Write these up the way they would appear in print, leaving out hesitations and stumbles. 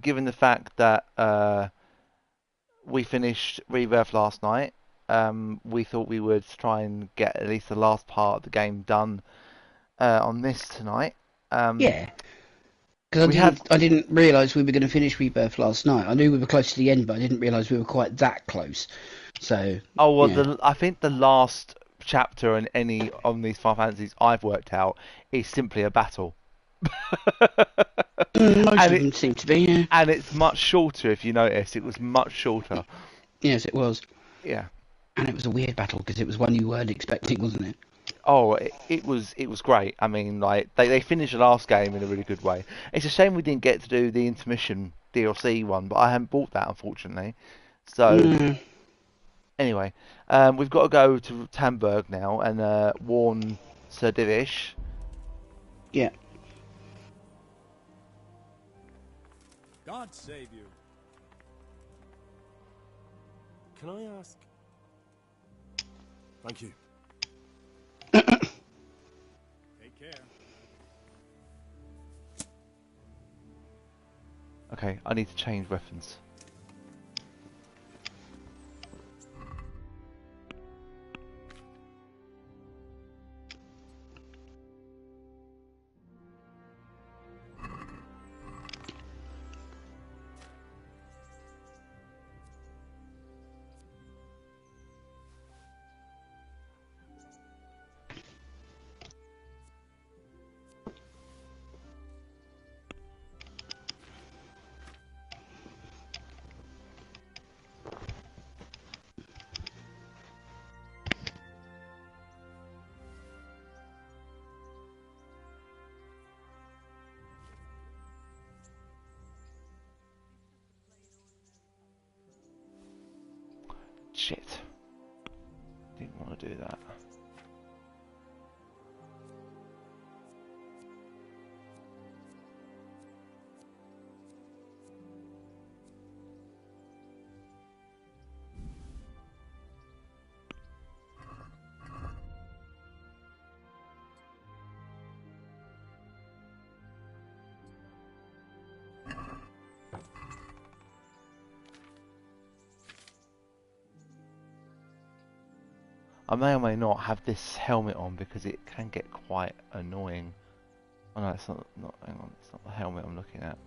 given the fact that we finished Rebirth last night, we thought we would try and get at least the last part of the game done on this tonight. Um, Yeah, because we have. I didn't realise we were going to finish Rebirth last night. I knew we were close to the end, but I didn't realise we were quite that close. So Oh well, yeah, I think the last chapter in any of these Final Fantasies I've worked out is simply a battle, most and of them seem to be. Yeah, it's much shorter. If you notice, it was much shorter. yes, it was, Yeah. and it was a weird battle because it was one you weren't expecting, wasn't it? Oh, it was great. I mean, like they finished the last game in a really good way. It's a shame we didn't get to do the intermission DLC one, but I haven't bought that unfortunately. So Mm, anyway, we've got to go to Tamburg now and warn Sir Divish. yeah. God save you. Can I ask? Thank you. Take care. Okay, I need to change weapons. Shit, didn't want to do that. I may or may not have this helmet on because it can get quite annoying. Oh no, it's not. Hang on, it's not the helmet I'm looking at.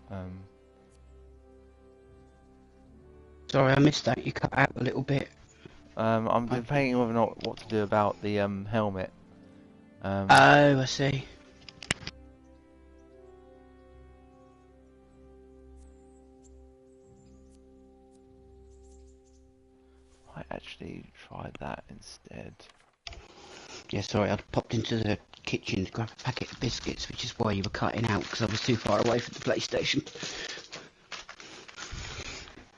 Sorry, I missed that. You cut out a little bit. I'm I, debating whether or not what to do about the helmet. oh, I see. I actually tried that instead. Yeah, sorry, I'd popped into the kitchen to grab a packet of biscuits, which is why you were cutting out because I was too far away from the PlayStation.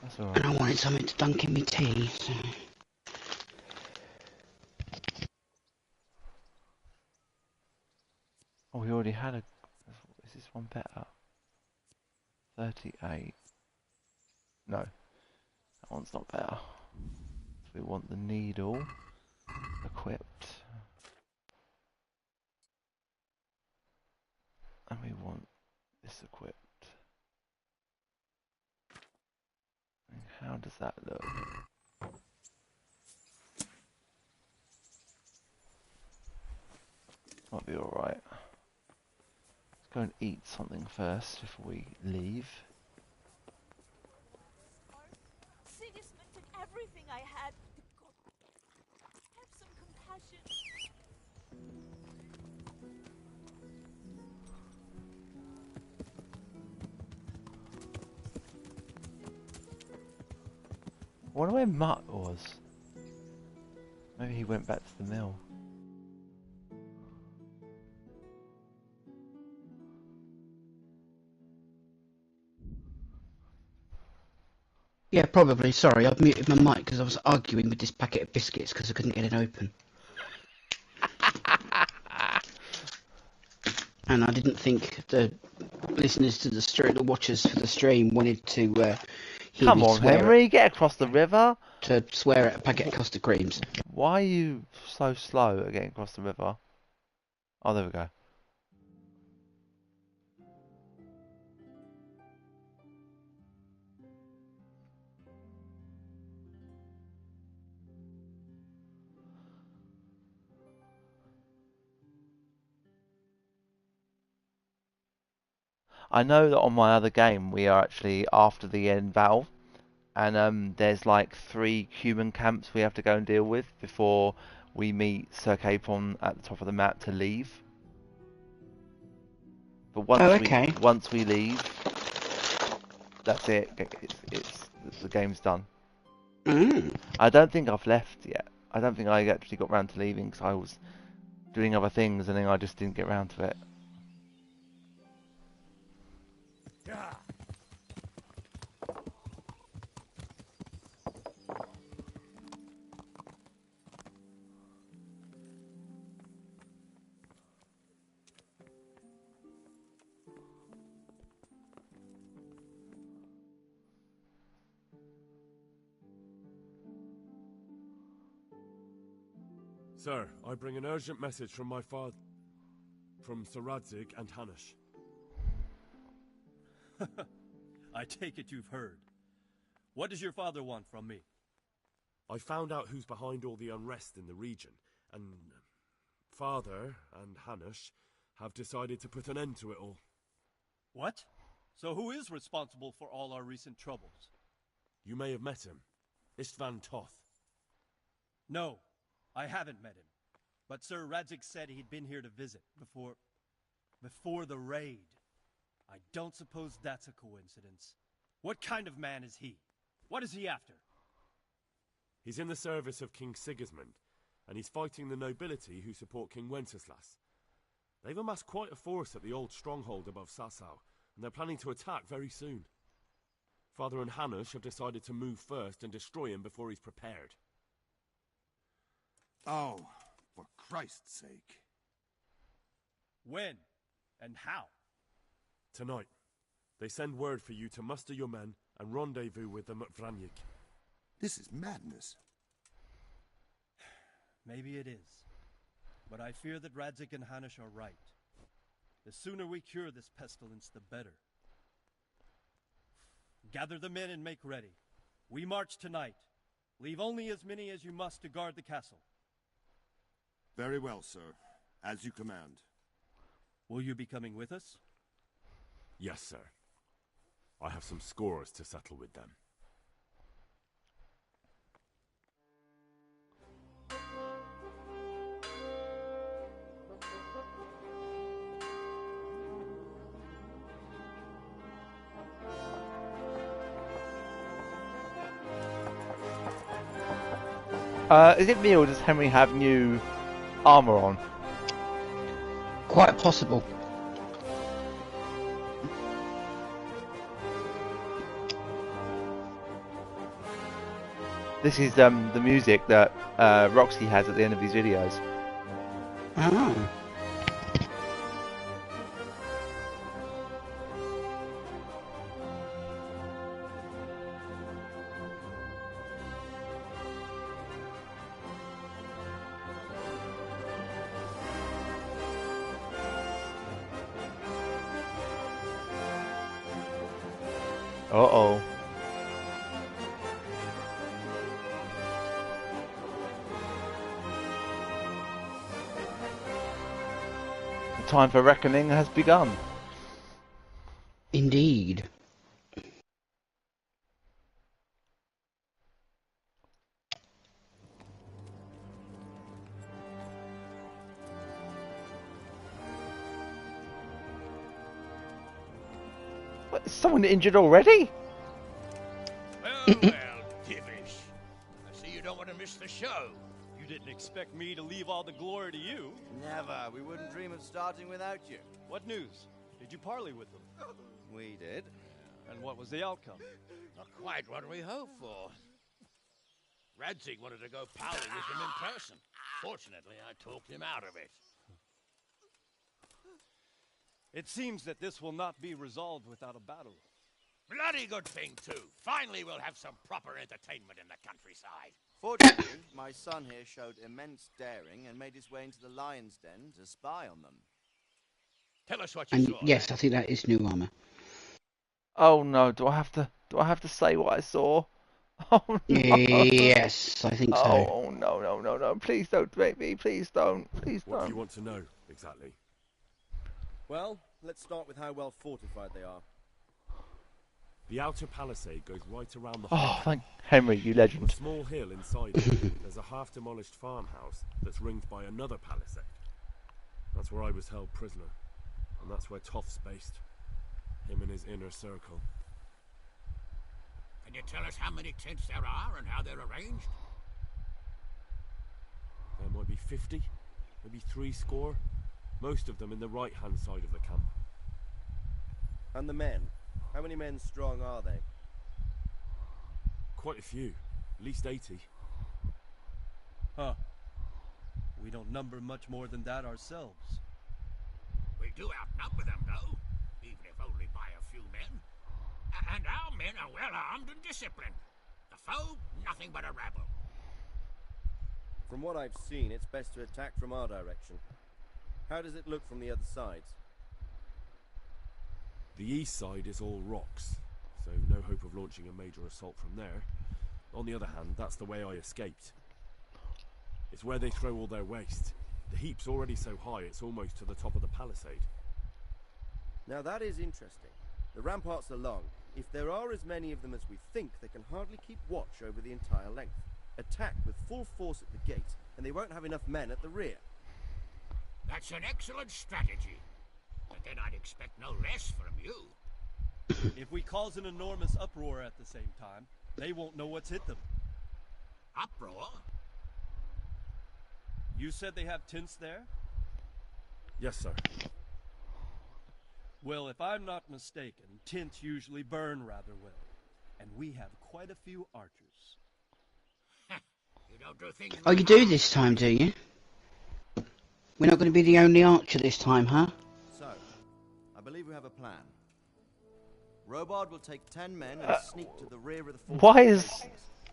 That's And alright. I wanted something to dunk in my tea. So. Oh, we already had a. Is this one better? 38. No, that one's not better. So we want the needle equipped, and we want this equipped. And how does that look? Might be alright. Let's go and eat something first before we leave. Sigismund took everything I had. Have some compassion. I wonder where Mutt was. Maybe he went back to the mill. Yeah, probably. Sorry, I've muted my mic because I was arguing with this packet of biscuits because I couldn't get it open. And I didn't think the listeners to the stream, the watchers for the stream, wanted to hear Come me on, swear Henry, get across the river. at a packet of custard creams. Why are you so slow at getting across the river? Oh, there we go. I know that on my other game we are actually after the end valve, and there's like 3 human camps we have to go and deal with before we meet Sir Capon at the top of the map to leave. But Oh, okay. once we leave, that's it. It's the game's done. Mm. I don't think I've left yet. I don't think I actually got round to leaving because I was doing other things and then I just didn't get round to it. Yeah. Sir, I bring an urgent message from my father, from Sir Radzig and Hanush. I take it you've heard. What does your father want from me? I found out who's behind all the unrest in the region, and Father and Hanush have decided to put an end to it all. What? So who is responsible for all our recent troubles? You may have met him, Istvan Toth. No, I haven't met him. But Sir Radzig said he'd been here to visit before the raid. I don't suppose that's a coincidence. What kind of man is he? What is he after? He's in the service of King Sigismund, and he's fighting the nobility who support King Wenceslas. They've amassed quite a force at the old stronghold above Sasau, and they're planning to attack very soon. Father and Hanush have decided to move first and destroy him before he's prepared. Oh, for Christ's sake. When? And how? Tonight, they send word for you to muster your men and rendezvous with them at Vranyik. This is madness. Maybe it is. But I fear that Radzig and Hanush are right. The sooner we cure this pestilence, the better. Gather the men and make ready. We march tonight. Leave only as many as you must to guard the castle. Very well, sir. As you command. Will you be coming with us? Yes, sir. I have some scores to settle with them. Is it me or does Henry have new armor on? Quite possible. This is the music that Roxy has at the end of his videos. Oh. Uh-oh. The time for reckoning has begun. Indeed. What, is someone injured already? Well, Divish. I see you don't want to miss the show. You didn't expect me to leave all the glory to you. Never. We wouldn't dream of starting without you. What news? Did you parley with them? We did. And what was the outcome? Not quite what we hoped for. Radzig wanted to go parley with him in person. Fortunately, I talked him out of it. It seems that this will not be resolved without a battle. Bloody good thing, too. Finally, we'll have some proper entertainment in the countryside. Fortunately, my son here showed immense daring and made his way into the lion's den to spy on them. Tell us what you And saw. yes, I think that is new armor. Oh no, do I have to say what I saw? Oh no. Yes, I think so. Oh no, please don't make me, please don't. What do you want to know, exactly? Well, let's start with how well fortified they are. The outer palisade goes right around the Oh, whole. thank Henry, you On a legend. small hill inside it, there's a half-demolished farmhouse that's ringed by another palisade. That's where I was held prisoner, and that's where Toff's based. Him and his inner circle. Can you tell us how many tents there are and how they're arranged? There might be 50, maybe 3 score. Most of them in the right-hand side of the camp. And the men? How many men strong are they? Quite a few, at least 80. Huh. We don't number much more than that ourselves. We do outnumber them, though, even if only by a few men. And our men are well armed and disciplined. The foe, nothing but a rabble. From what I've seen, it's best to attack from our direction. How does it look from the other sides? The east side is all rocks, so no hope of launching a major assault from there. On the other hand, that's the way I escaped. It's where they throw all their waste. The heap's already so high it's almost to the top of the palisade. Now that is interesting. The ramparts are long. If there are as many of them as we think, they can hardly keep watch over the entire length. Attack with full force at the gate, and they won't have enough men at the rear. That's an excellent strategy. But then I'd expect no less from you. If we cause an enormous uproar at the same time, they won't know what's hit them. Uproar? You said they have tents there? Yes, sir. Well, if I'm not mistaken, tents usually burn rather well. And we have quite a few archers. You don't do things Oh, you do this time, do you? We're not going to be the only archer this time, huh? So, I believe we have a plan. Robard will take 10 men and sneak to the rear of the fort. Why is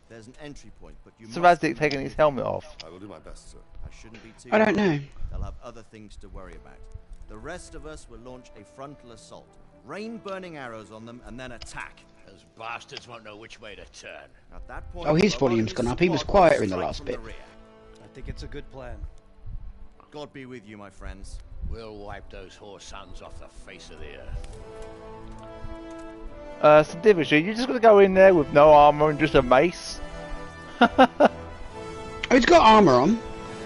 There's an entry point, but you Sir must Razdik taking his helmet off? I will do my best, sir. I shouldn't be too I don't know. They'll have other things to worry about. The rest of us will launch a frontal assault. Rain burning arrows on them and then attack. Those bastards won't know which way to turn. At that point, Oh, his Robard volume's and gone his up. He was squad will quieter in the strike last from bit. rear. I think it's a good plan. God be with you, my friends. We'll wipe those whore sons off the face of the earth. So Divish, are you just gonna go in there with no armor and just a mace? Oh, he's got armour on.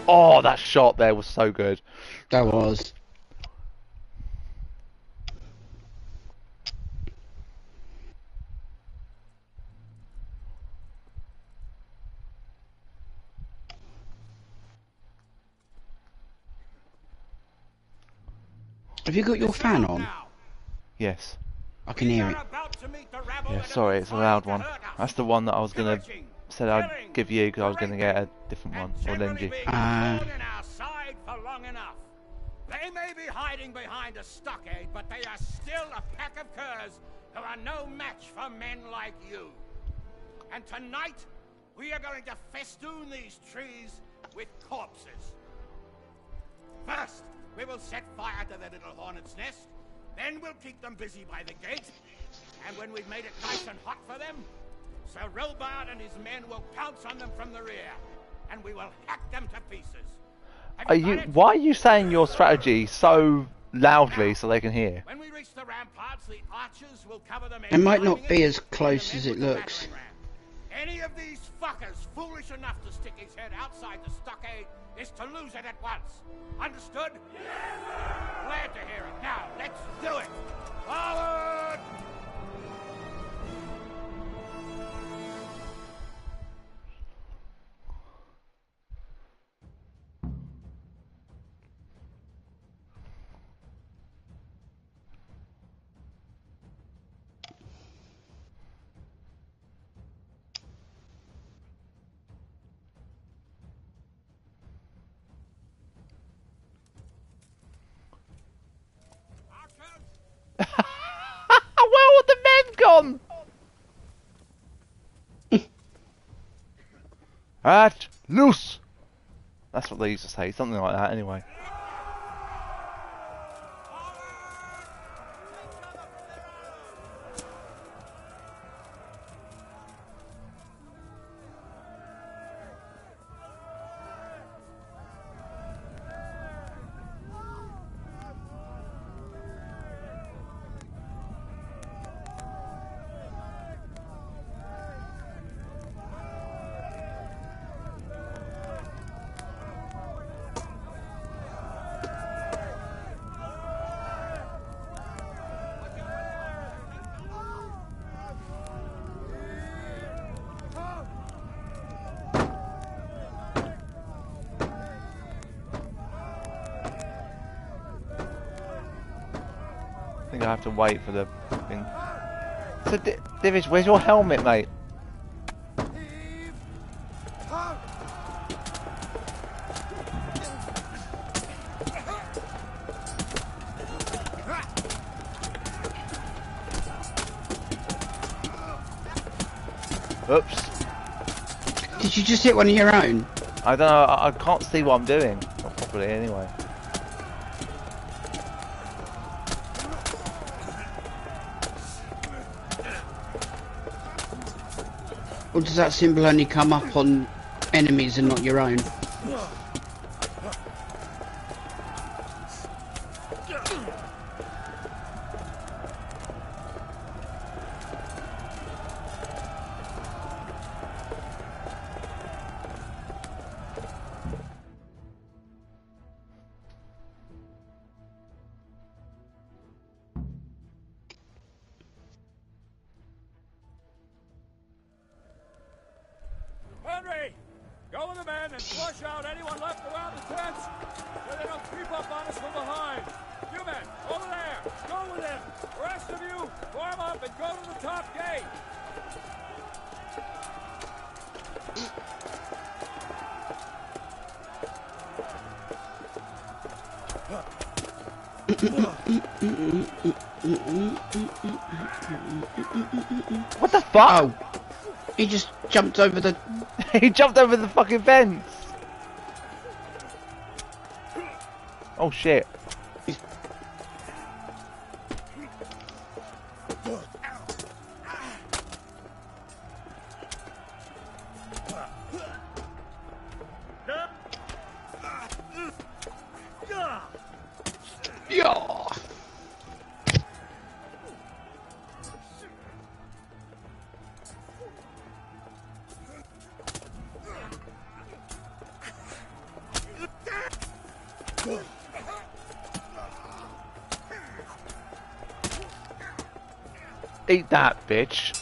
Oh, that shot there was so good. That was. Have you got your fan on? Yes. I can hear it. Yeah, sorry, it's a loud one. That's the one that I was gonna said I'd give you because I was gonna get a different one or lend you. in our side for long enough. They may be hiding behind a stockade, but they are still a pack of curs who are no match for men like you. And tonight, we are going to festoon these trees with corpses. First, we will set fire to their little hornet's nest. Then we'll keep them busy by the gate. And when we've made it nice and hot for them, Sir Robard and his men will pounce on them from the rear. And we will hack them to pieces. Are you? Why are you saying your strategy so loudly so they can hear? When we reach the ramparts, the archers will cover them. It might not be as close as it looks. Any of these fuckers foolish enough to stick his head outside the stockade is to lose it at once. Understood? Yes, glad to hear it. Now, let's do it. Forward! Where are the men gone? At loose. That's what they used to say, something like that. Anyway. you'll have to wait for the thing. So, Divish, where's your helmet, mate? Oops. Did you just hit one of your own? I don't know, I can't see what I'm doing. Not properly, anyway. Or does that symbol only come up on enemies and not your own? Henry! Go with the men and flush out anyone left around the tents so they don't creep up on us from behind. You men, over there, go with him. The rest of you, form up and go to the top gate. What the fuck? Oh, he just jumped over the... He jumped over the fucking fence! Oh shit. Yeah. Eat that, bitch.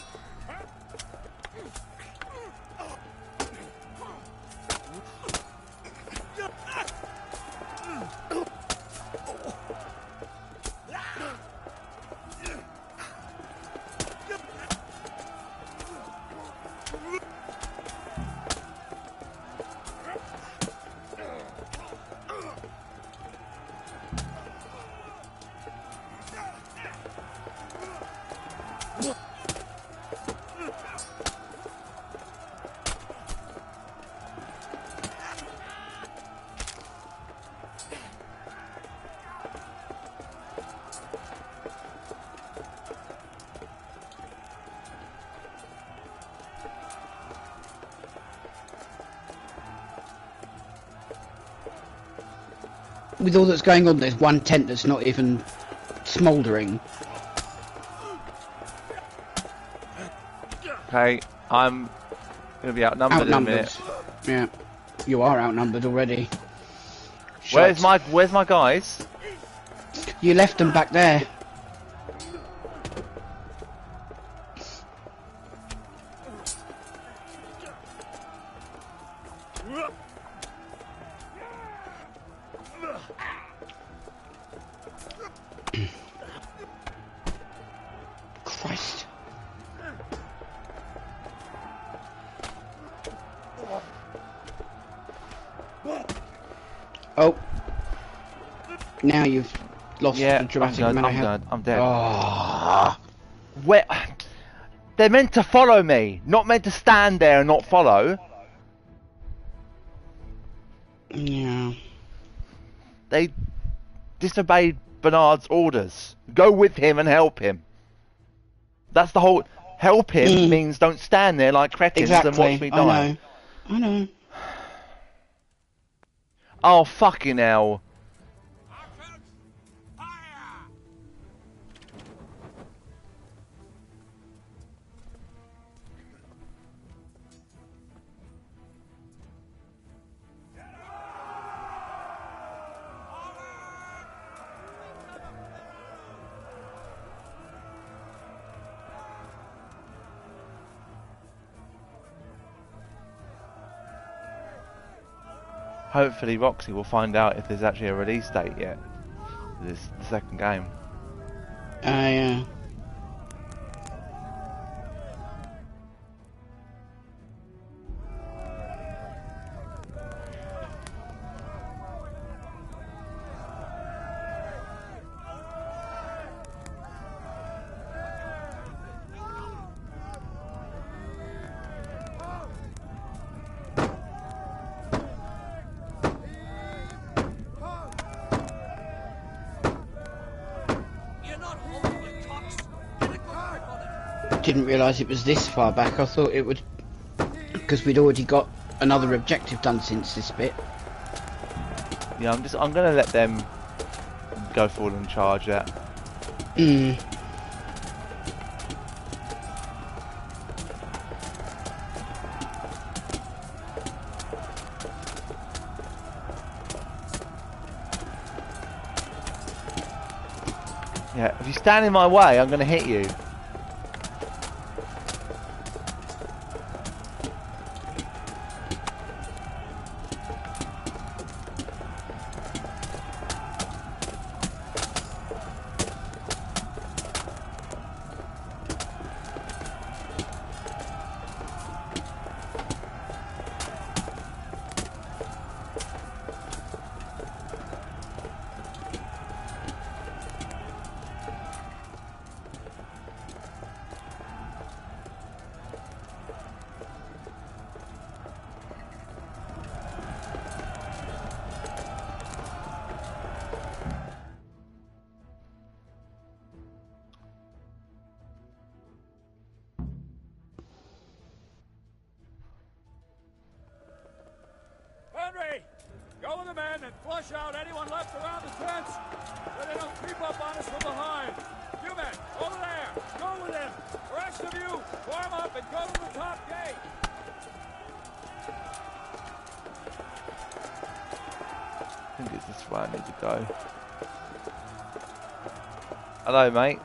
With all that's going on, there's one tent that's not even smouldering. Okay, I'm gonna be outnumbered in a minute. Yeah, you are outnumbered already. Where's Shots. my guys? You left them back there. Christ. Oh. Now you've lost the dramatic amount of health. I'm dead. Oh. Where? They're meant to follow me, not meant to stand there and not follow. Yeah. They disobeyed Bernard's orders. Go with him and help him. That's the whole... Help him means don't stand there like cretins and watch me die. I know. Oh, fucking hell. Hopefully Roxy will find out if there's actually a release date yet for this second game. Yeah. Didn't realise it was this far back. I thought it would, because we'd already got another objective done since this bit. Yeah, I'm gonna let them go forward and charge that. Yeah, if you stand in my way, I'm gonna hit you. Henry! Go with the men and flush out anyone left around the tents so they don't creep up on us from behind. You men, over there, go with them. The rest of you, form up and go to the top gate. I think it's this way I need to go. Hello, mate.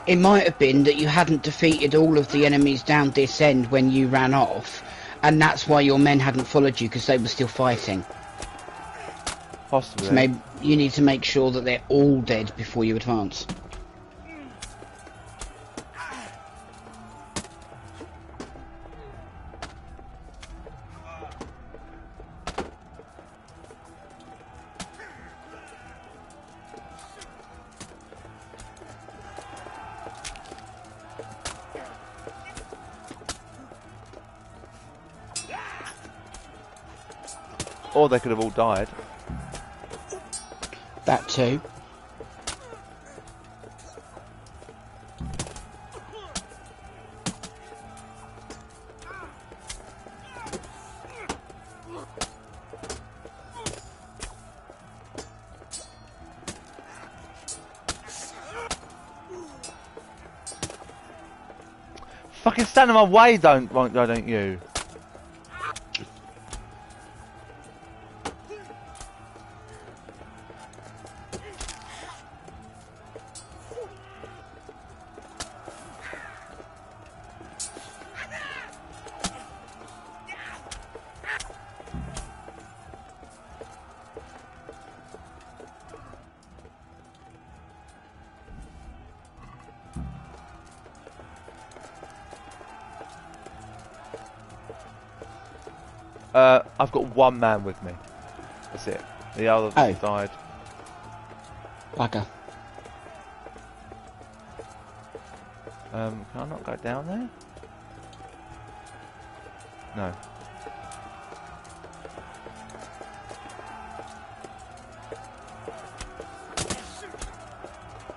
It might have been that you hadn't defeated all of the enemies down this end when you ran off, and that's why your men hadn't followed you, because they were still fighting. Possibly. So maybe you need to make sure that they're all dead before you advance. Or they could have all died. That too. Fucking stand in my way, don't you? I've got one man with me. That's it. The others died. Bugger. Can I not go down there? No.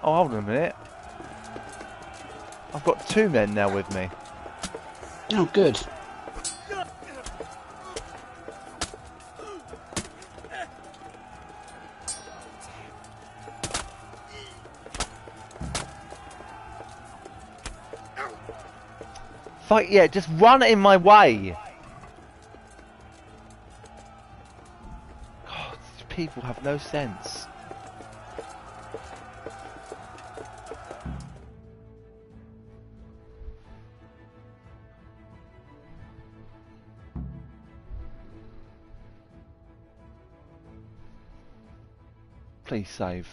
Oh, hold on a minute. I've got two men now with me. Oh, good. Fuck yeah, just run in my way. God, these people have no sense. Please save.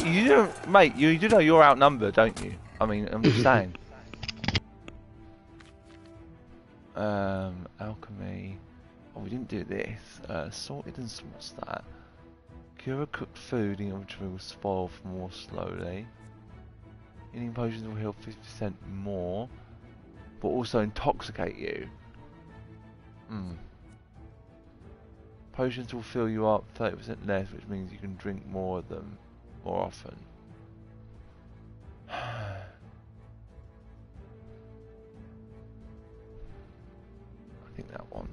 You don't, mate. You do know you're outnumbered, don't you? I mean, I'm just saying. Alchemy. Oh, we didn't do this. Sorted and what's that? Cure cooked food in inventory will spoil more slowly. Healing potions will heal 50% more, but also intoxicate you. Potions will fill you up 30% less, which means you can drink more of them more often. I think that one.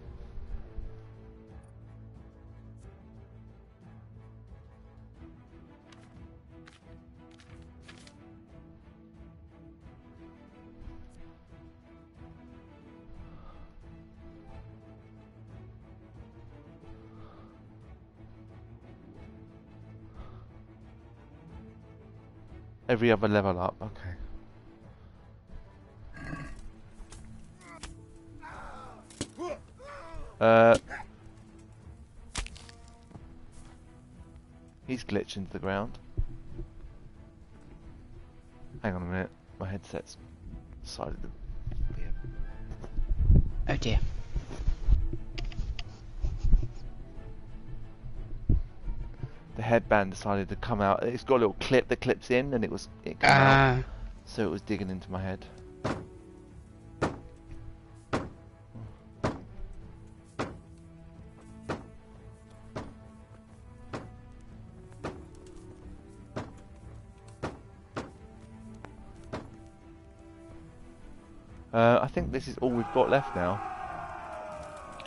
Every other level up, okay. He's glitched into the ground. Hang on a minute, my headset's decided to be Oh dear. The headband decided to come out. It's got a little clip that clips in, and it came out. So it was digging into my head. I think this is all we've got left now.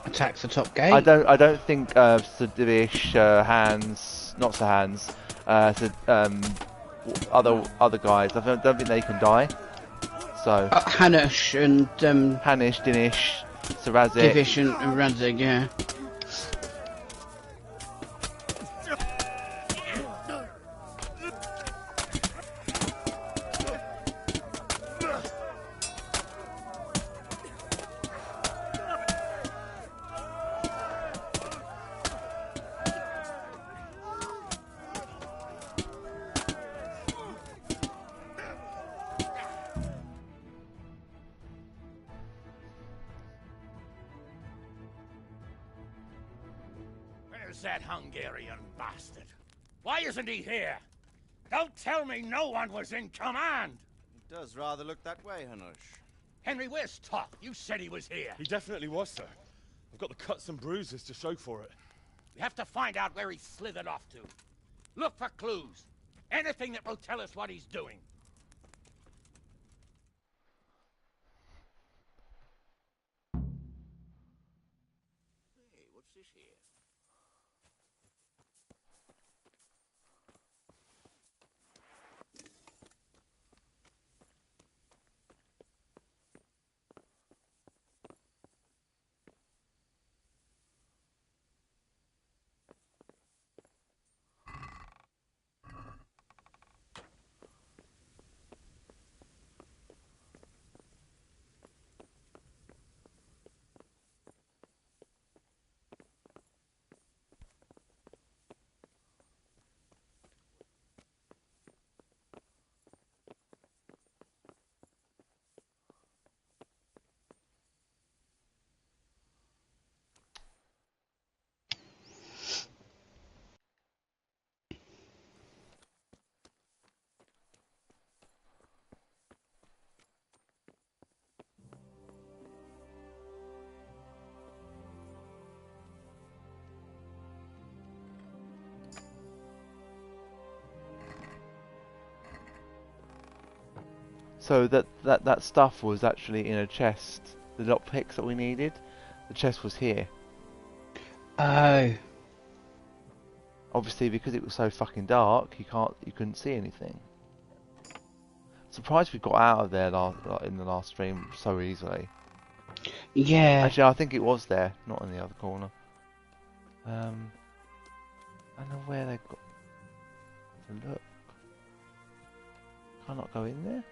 Attack the top gate. I don't think Sadivish, Hans, not Sir Hans, other guys. I don't think they can die. So Hanish and Hanish, Dinish, Sarazik. Divish and Razig, yeah. Where's that Hungarian bastard? Why isn't he here? Don't tell me no one was in command! It does rather look that way, Hanush. Henry, where's Top? You said he was here. He definitely was, sir. I've got the cuts and bruises to show for it. We have to find out where he slithered off to. Look for clues. Anything that will tell us what he's doing. Hey, what's this here? So that stuff was actually in a chest. The lockpicks that we needed, the chest was here. Oh. Obviously, because it was so fucking dark, you couldn't see anything. Surprised we got out of there in the last stream so easily. Yeah. Actually, I think it was there, not in the other corner. I don't know where they got to look. Can I not go in there?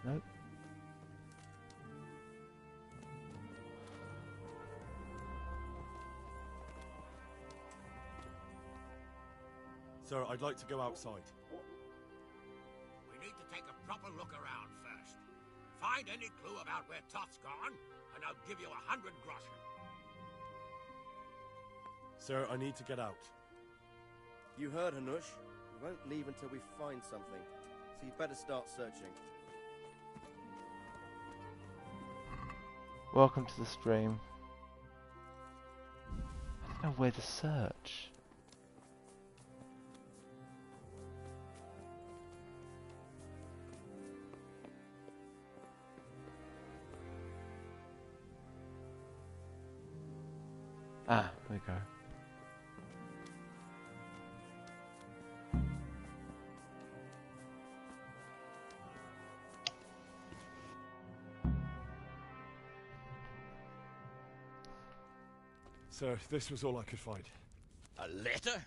Nope. Sir, I'd like to go outside. We need to take a proper look around first. Find any clue about where Toth's gone, and I'll give you 100 groschen. Sir, I need to get out. You heard, Hanush. We won't leave until we find something. So you'd better start searching. Welcome to the stream. I don't know where to search. Ah, there we go. Sir, this was all I could find. A letter?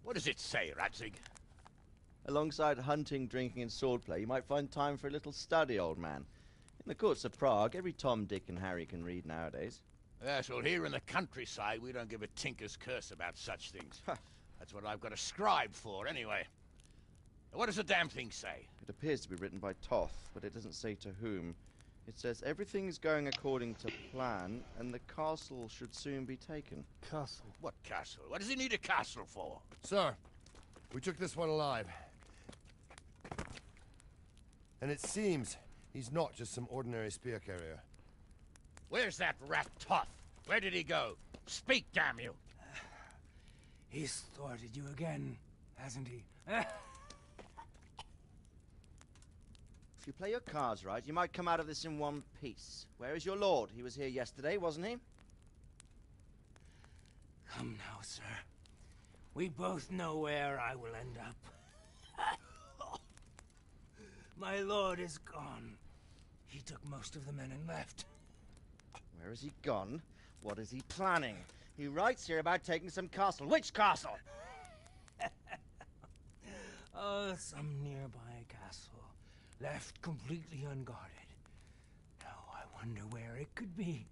What does it say, Radzig? Alongside hunting, drinking and swordplay, you might find time for a little study, old man. In the courts of Prague, every Tom, Dick and Harry can read nowadays. Yes, well, here in the countryside, we don't give a tinker's curse about such things. That's what I've got a scribe for, anyway. What does the damn thing say? It appears to be written by Toth, but it doesn't say to whom. It says everything is going according to plan, and the castle should soon be taken. Castle? What castle? What does he need a castle for? Sir, we took this one alive. And it seems he's not just some ordinary spear carrier. Where's that rat Toth? Where did he go? Speak, damn you! He's thwarted you again, hasn't he? If you play your cards right, you might come out of this in one piece. Where is your lord? He was here yesterday, wasn't he? Come now, sir. We both know where I will end up. My lord is gone. He took most of the men and left. Where has he gone? What is he planning? He writes here about taking some castle. Which castle? Oh, some nearby castle. Left completely unguarded. Now I wonder where it could be.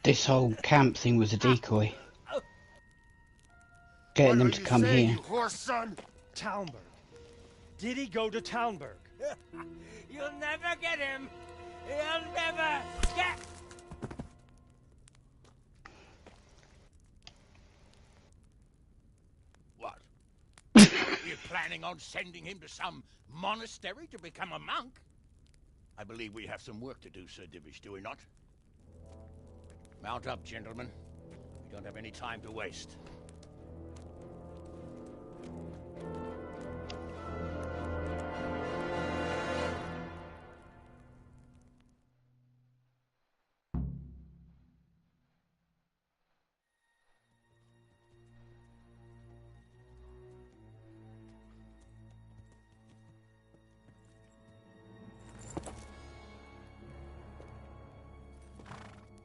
This whole camp thing was a decoy. Getting them to come here. You horse son? Talmberg. Did he go to Talmberg? You'll never get him. You'll never get... What? You're planning on sending him to some monastery to become a monk? I believe we have some work to do, Sir Divish, do we not? Mount up, gentlemen. We don't have any time to waste.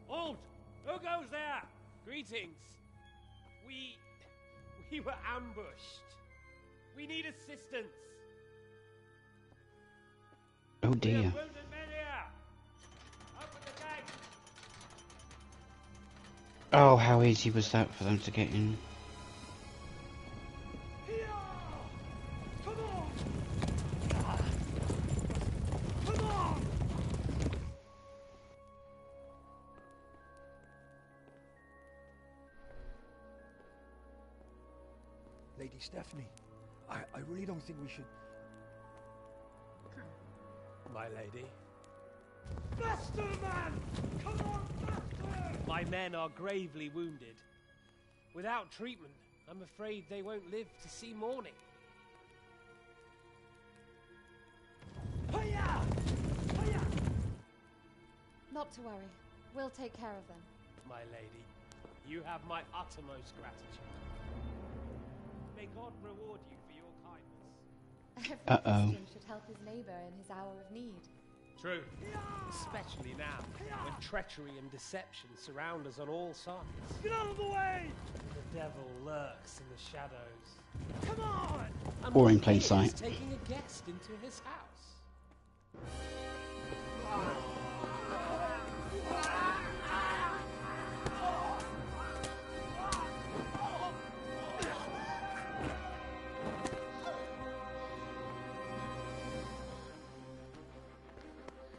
Halt! Who goes there? Greetings. We were ambushed. We need assistance. Oh We dear. have wounded men here. Open the gate. Oh, how easy was that for them to get in? Come on! Come on! Lady Stephanie, I really don't think we should... My lady. Faster, man! Come on, faster! My men are gravely wounded. Without treatment, I'm afraid they won't live to see morning. Not to worry. We'll take care of them. My lady, you have my uttermost gratitude. May God reward you for your kindness. Every Christian should help his neighbor in his hour of need. True. Especially now, when treachery and deception surround us on all sides. Get out of the way! The devil lurks in the shadows. Come on! And Or in one plain is sight. taking a guest into his house.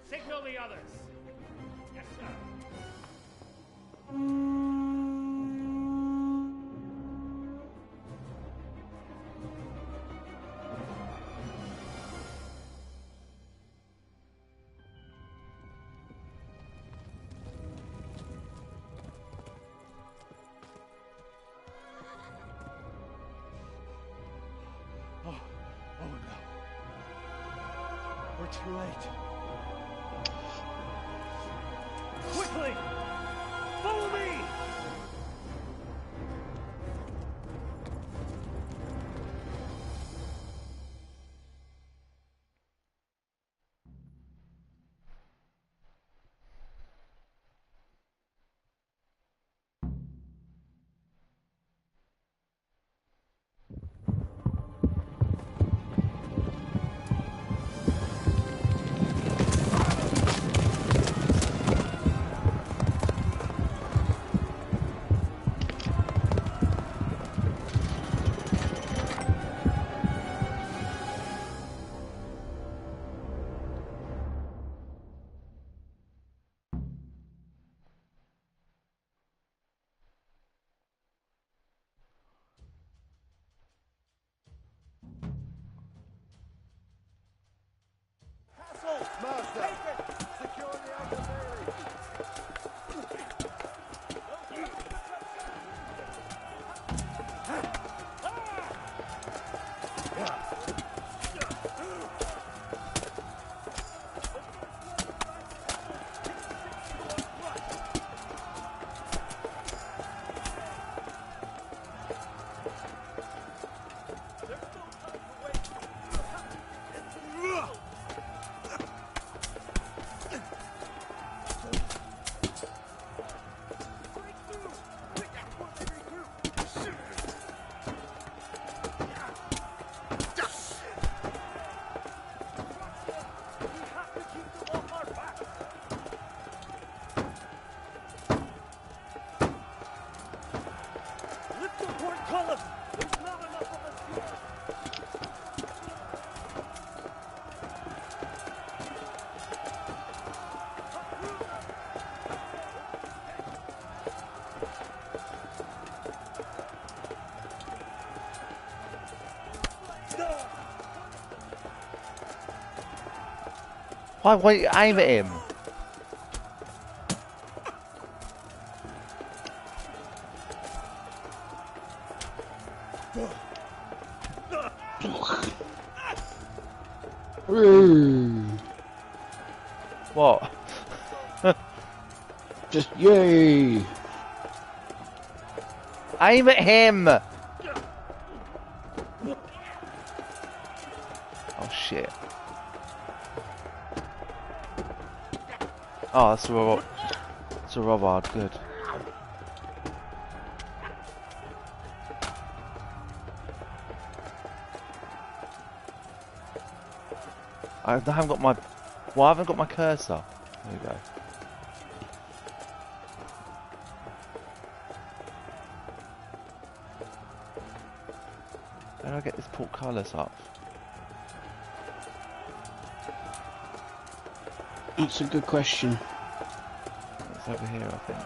Signal the others. Yes, sir. Oh no. We're too late. Quickly! Follow me! Master! Secure the outer bailey! Why won't you aim at him? What? Just yay! Aim at him! Oh shit. Oh, that's a robot. It's a robot, good. I haven't got my... Well, I haven't got my cursor. There we go. How do I get this portcullis up? That's a good question. It's over here, I think.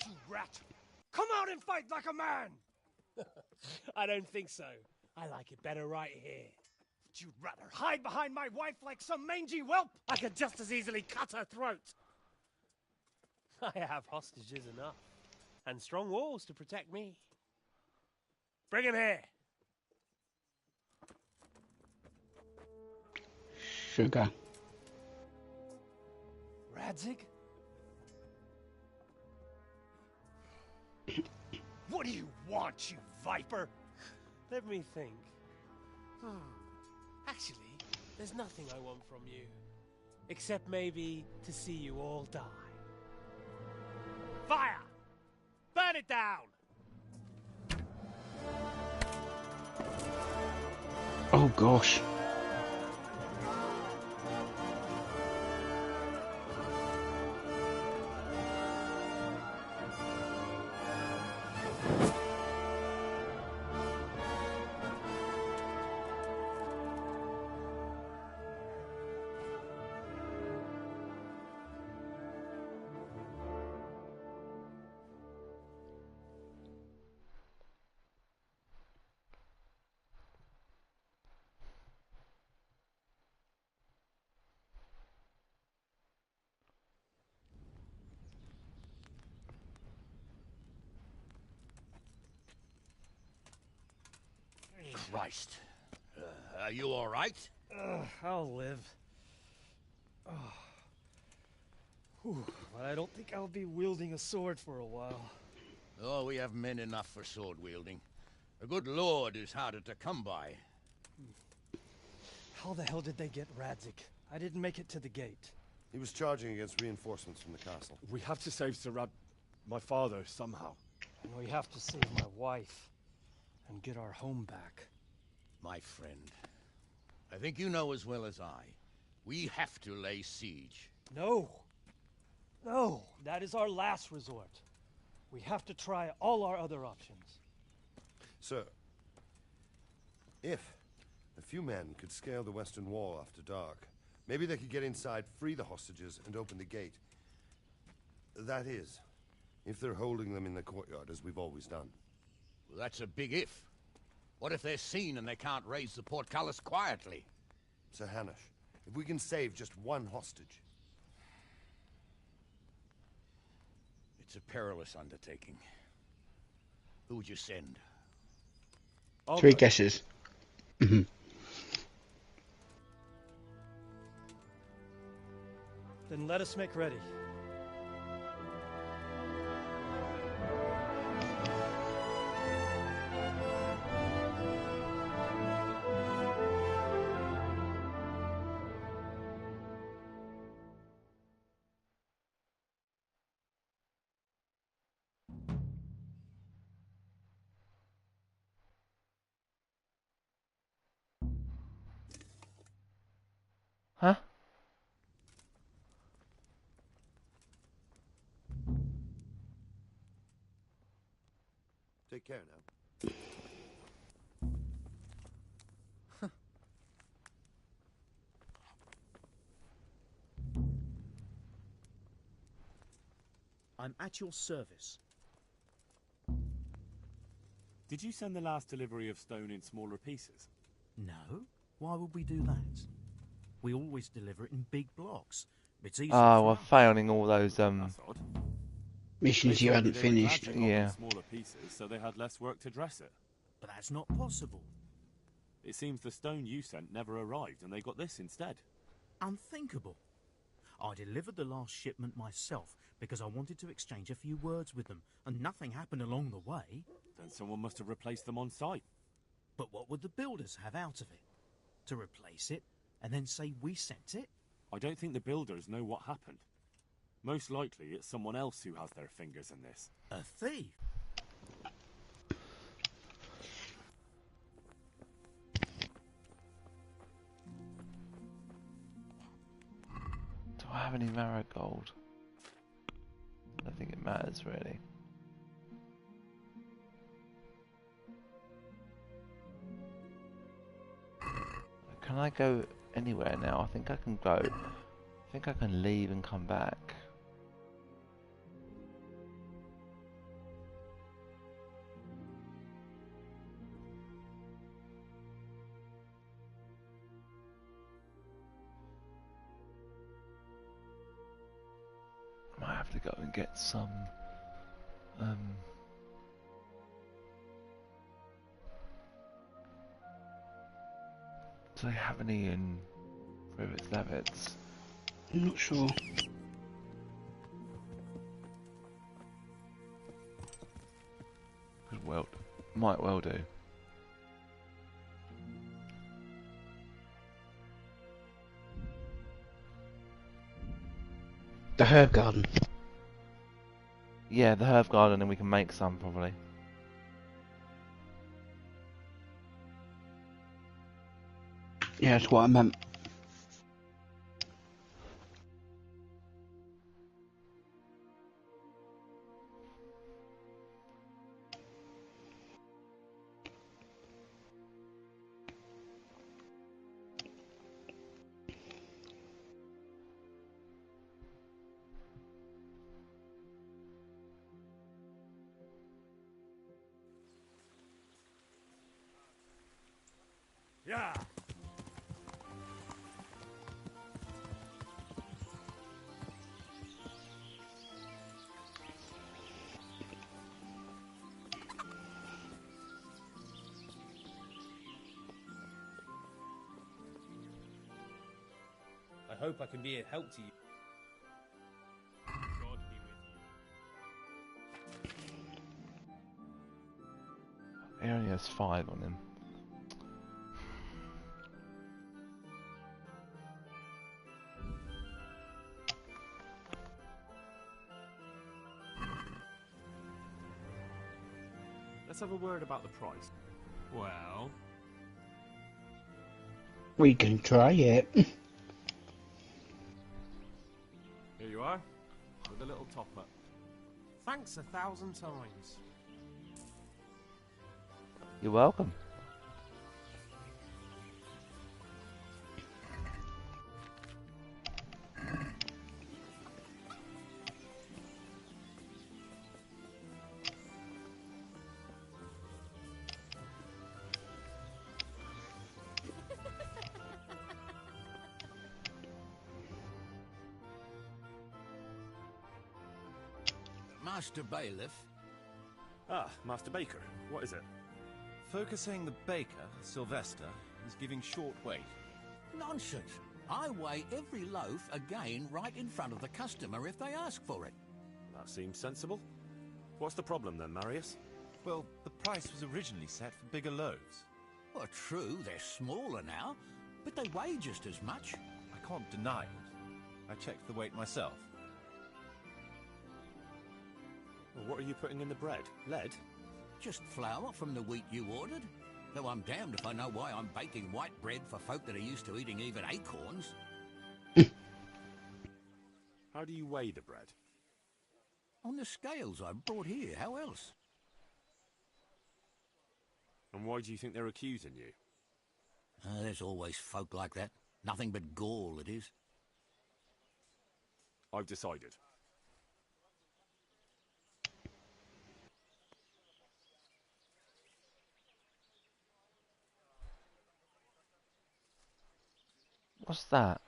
out, you rat! Come out and fight like a man! I don't think so. I like it better right here. Would you rather hide behind my wife like some mangy whelp? I could just as easily cut her throat. I have hostages enough. And strong walls to protect me. Bring him here. Sugar. Radzig? What do you want, you viper? Let me think. Actually, there's nothing I want from you. Except maybe to see you all die. Fire! Burn it down! Oh gosh. Christ. Are you all right? I'll live. Whew, but I don't think I'll be wielding a sword for a while. Oh, we have men enough for sword wielding. A good lord is harder to come by. How the hell did they get Radzig? I didn't make it to the gate. He was charging against reinforcements from the castle. We have to save Sir my father, somehow. And we have to save my wife and get our home back. My friend, I think you know as well as I. We have to lay siege. No. No, that is our last resort. We have to try all our other options. Sir, if a few men could scale the western wall after dark, maybe they could get inside, free the hostages, and open the gate. That is, if they're holding them in the courtyard, as we've always done. Well, that's a big if. What if they're seen and they can't raise the portcullis quietly? Sir Hanush, if we can save just one hostage... It's a perilous undertaking. Who would you send? Three guesses. Then let us make ready. Huh? Take care now. I'm at your service. Did you send the last delivery of stone in smaller pieces? No. Why would we do that? We always deliver it in big blocks. It's easy. Oh, we're failing all those missions you hadn't finished. Yeah. Smaller pieces, so they had less work to dress it. But that's not possible. It seems the stone you sent never arrived, and they got this instead. Unthinkable. I delivered the last shipment myself because I wanted to exchange a few words with them, and nothing happened along the way. Then someone must have replaced them on site. But what would the builders have out of it? To replace it, and then say we sent it? I don't think the builders know what happened. Most likely it's someone else who has their fingers in this. A thief? Do I have any marigold? I don't think it matters really. Can I go anywhere now? I think I can go. I think I can leave and come back. have to go and get some. Do they have any in Rivets Levits? I'm not sure. Could well, might well do. The herb garden. Yeah, the herb garden, and we can make some probably. Yeah, that's what I meant. Yeah. I hope I can be of help to you. God be with you. He only has 5 on him. Let's have a word about the price. Well, We can try it. here you are, with a little top-up. Thanks 1,000 times. You're welcome. Master Bailiff. Ah, Master Baker, what is it? Focusing the baker, Sylvester, is giving short weight. Nonsense. I weigh every loaf again right in front of the customer if they ask for it. That seems sensible. What's the problem then, Marius? Well, the price was originally set for bigger loaves. Well, true, they're smaller now, but they weigh just as much. I can't deny it. I checked the weight myself. Well, what are you putting in the bread? Lead? Just flour from the wheat you ordered. Though I'm damned if I know why I'm baking white bread for folk that are used to eating even acorns. How do you weigh the bread? On the scales I brought here, how else? And why do you think they're accusing you? There's always folk like that. Nothing but gall, it is. I've decided. What's that?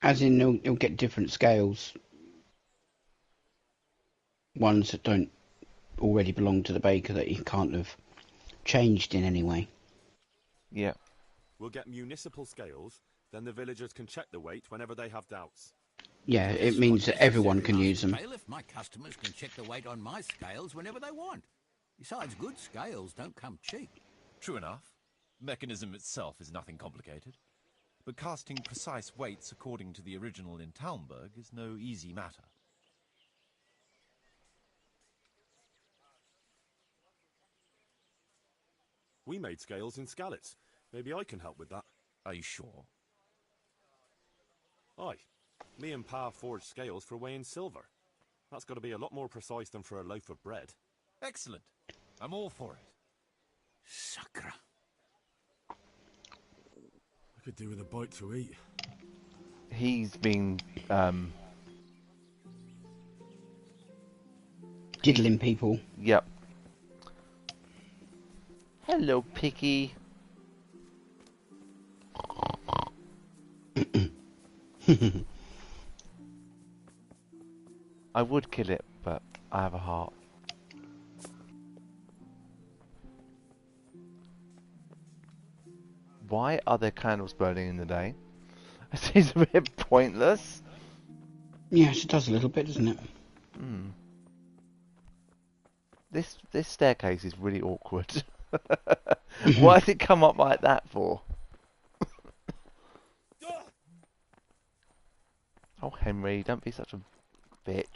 As in, he'll get different scales. Ones that don't already belong to the baker that he can't have changed in any way. Yeah. We'll get municipal scales, then the villagers can check the weight whenever they have doubts. Yeah, it means that everyone can use them. Bailiff, my customers can check the weight on my scales whenever they want. Besides, good scales don't come cheap. True enough. Mechanism itself is nothing complicated. But casting precise weights according to the original in Talmberg is no easy matter. We made scales in Skalitz. Maybe I can help with that. Are you sure? Aye. Me and Pa forged scales for weighing silver. That's got to be a lot more precise than for a loaf of bread. Excellent. I'm all for it. Sacre. I could do with a bite to eat. He's been Diddling people. Yep. Hello, Picky. I would kill it, but I have a heart. Why are there candles burning in the day? It seems a bit pointless. Yes, it does a little bit, doesn't it? Hmm. This staircase is really awkward. Why did it come up like that for? Oh, Henry, don't be such a bitch.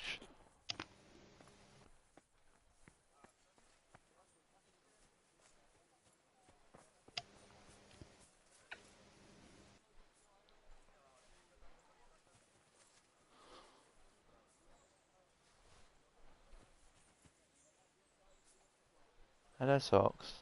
Hello, socks.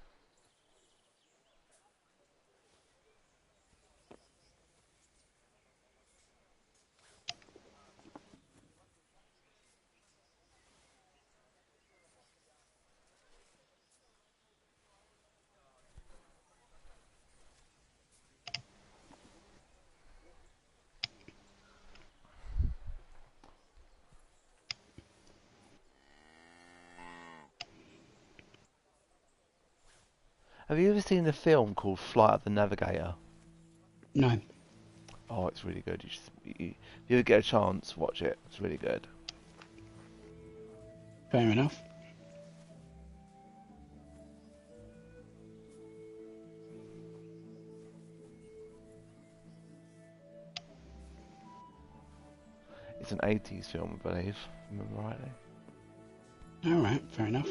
Have you ever seen the film called Flight of the Navigator? No. Oh, it's really good. If you ever get a chance, watch it. It's really good. Fair enough. It's an 80s film, I believe. Remember rightly? Alright, fair enough.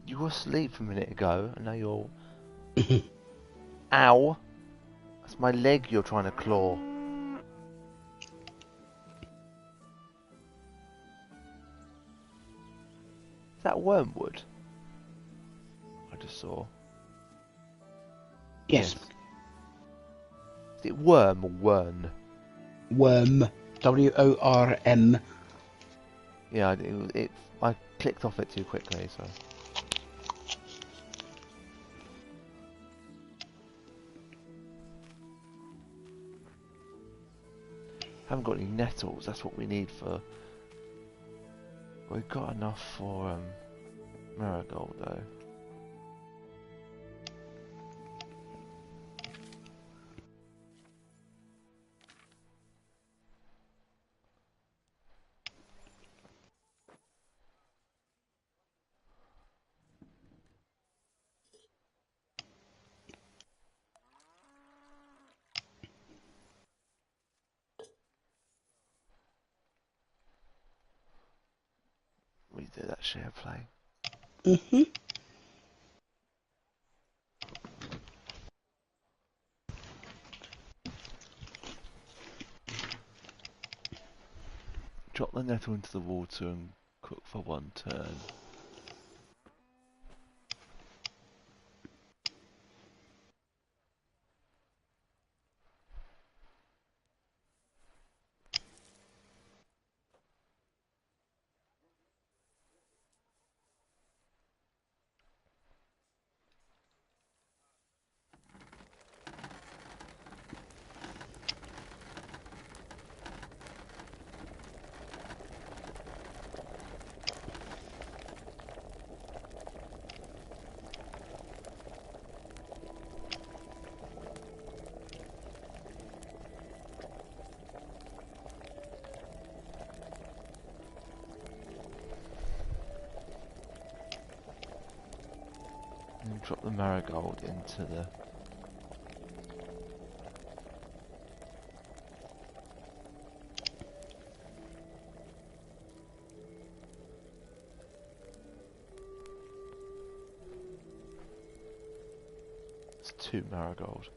You were asleep a minute ago, and now you're... Ow! That's my leg you're trying to claw. Is that wormwood? I just saw. Yes. Is it worm or wern? Worm. W-O-R-M. Yeah, I clicked off it too quickly, so... Haven't got any nettles, that's what we need for... We've got enough for marigold though. We do that share play. Mm-hmm. Drop the nettle into the water and cook for 1 turn. And drop the marigold into the... 2 marigold.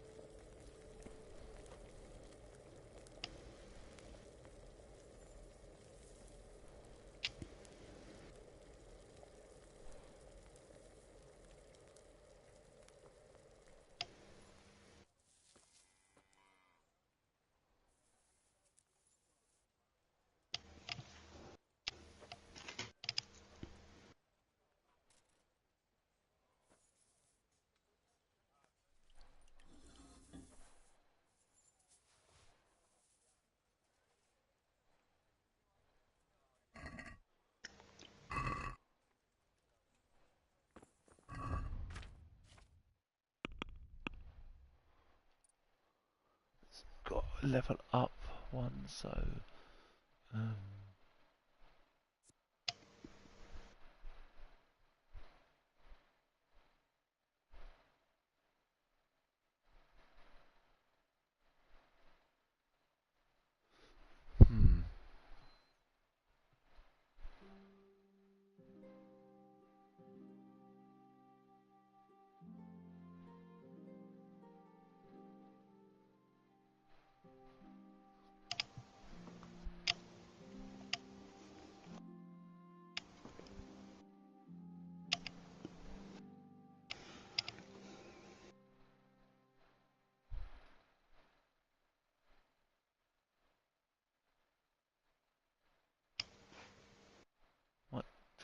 Got a level up one, so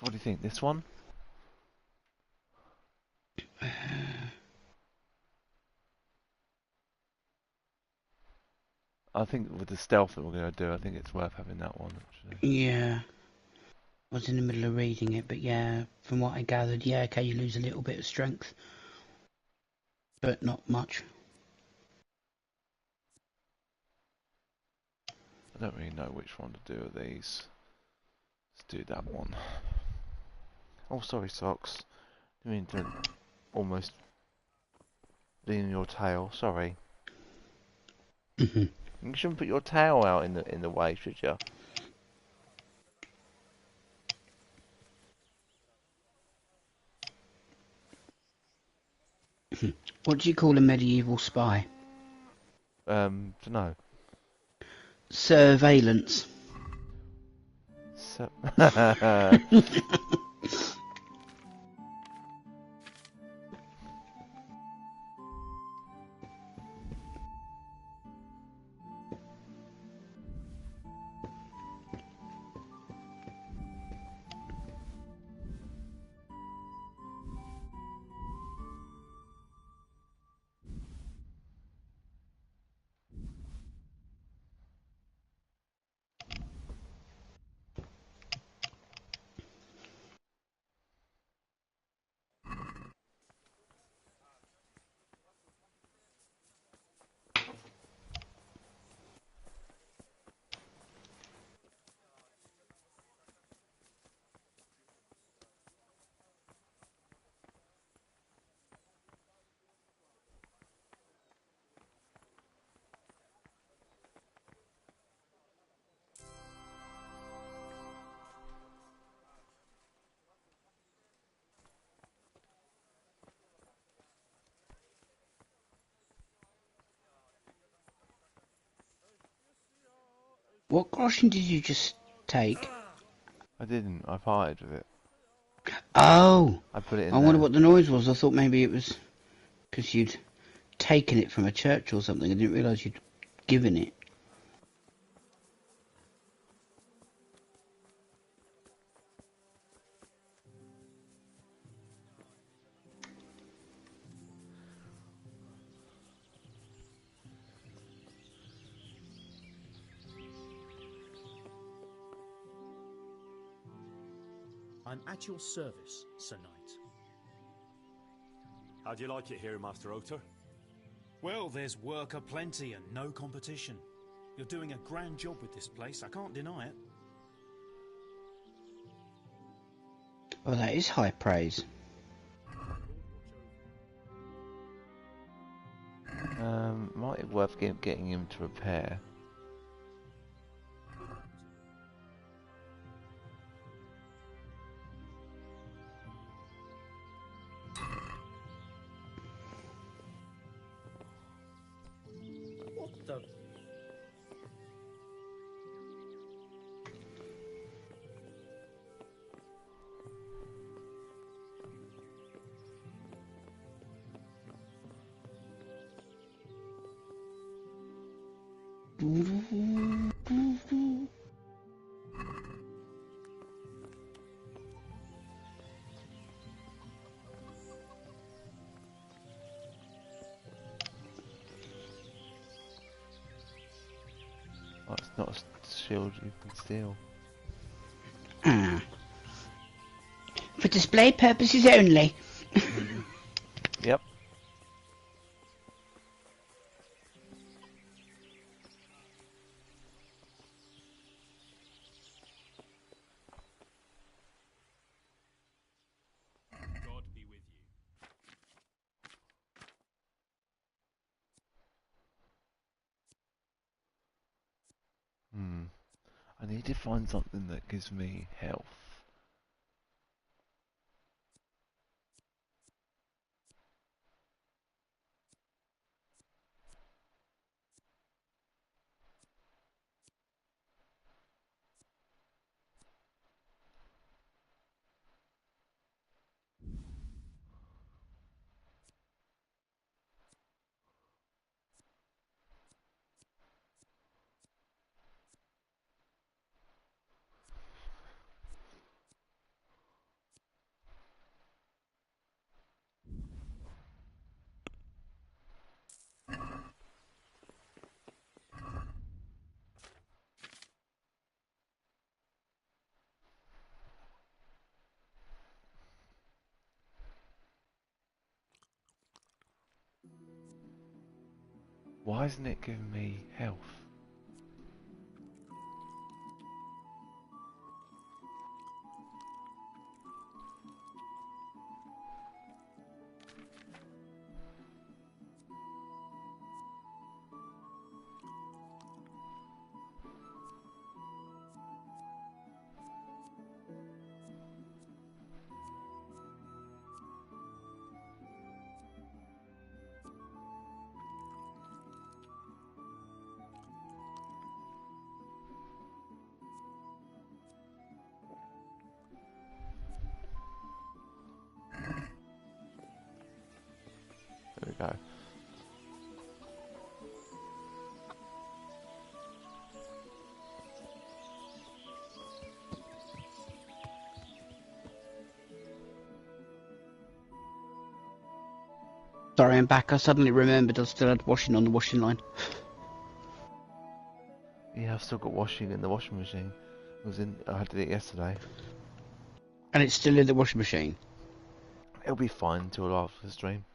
what do you think? This one? I think with the stealth that we're going to do, I think it's worth having that one, actually. Yeah. I was in the middle of reading it, but yeah, from what I gathered, yeah, okay, you lose a little bit of strength. But not much. I don't really know which one to do of these. Let's do that one. Oh, sorry, Socks. I mean to almost lean on your tail. Sorry. You shouldn't put your tail out in the way, should you? What do you call a medieval spy? Dunno. Surveillance. What groschen did you just take? I didn't. I parted with it. Oh! I put it in I there. wonder what the noise was. I thought maybe it was because you'd taken it from a church or something. I didn't realise you'd given it. I'm at your service, Sir Knight. How do you like it here, Master Oter? Well, there's work aplenty and no competition. You're doing a grand job with this place, I can't deny it. Well, that is high praise. Might be worth getting him to repair. the... Oh, it's not a shield you can steal. Ah. For display purposes only. Yep. God be with you. I need to find something that gives me health. Why isn't it giving me health? There we go. Sorry, I'm back. I suddenly remembered I still had washing on the washing line. Yeah, I've still got washing in the washing machine. I did it yesterday. And it's still in the washing machine? It'll be fine until after the stream.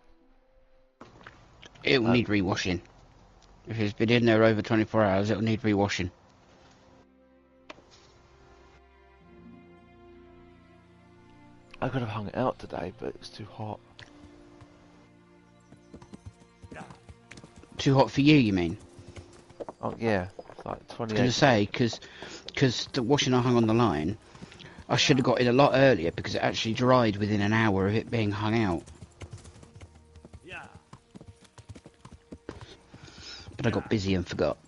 It'll need rewashing. If it's been in there over 24 hours, it'll need rewashing. I could have hung it out today, but it was too hot. Too hot for you mean? Oh yeah, it's like 28. I was going to say, because the washing I hung on the line, I should have got it a lot earlier because it actually dried within an hour of it being hung out. Yeah. But I got busy and forgot.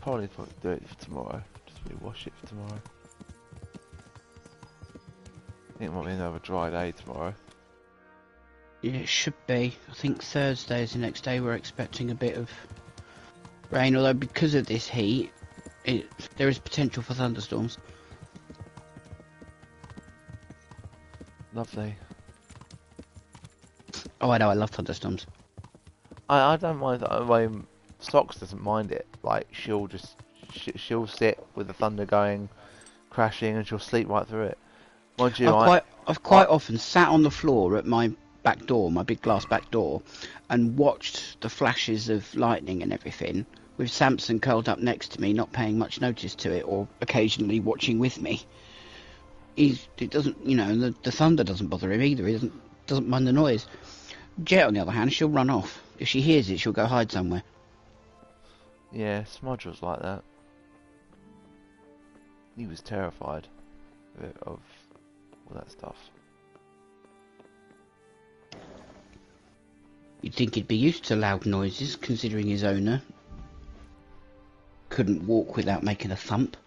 Probably do it for tomorrow. Just rewash it for tomorrow. I think it might be another dry day tomorrow. Yeah, it should be. I think Thursday is the next day we're expecting a bit of rain, although because of this heat, there is potential for thunderstorms. Lovely. Oh, I know, I love thunderstorms. I don't mind that. My Socks doesn't mind it. Like she'll sit with the thunder going, crashing, and she'll sleep right through it. Mind you, I've quite often sat on the floor at my back door, my big glass back door, and watched the flashes of lightning and everything, with Samson curled up next to me, not paying much notice to it, or occasionally watching with me. It doesn't, the thunder doesn't bother him either. He doesn't mind the noise. Jet, on the other hand, she'll run off. If she hears it, she'll go hide somewhere. Yeah, Smudge was like that. He was terrified of all that stuff. You'd think he'd be used to loud noises, considering his owner couldn't walk without making a thump.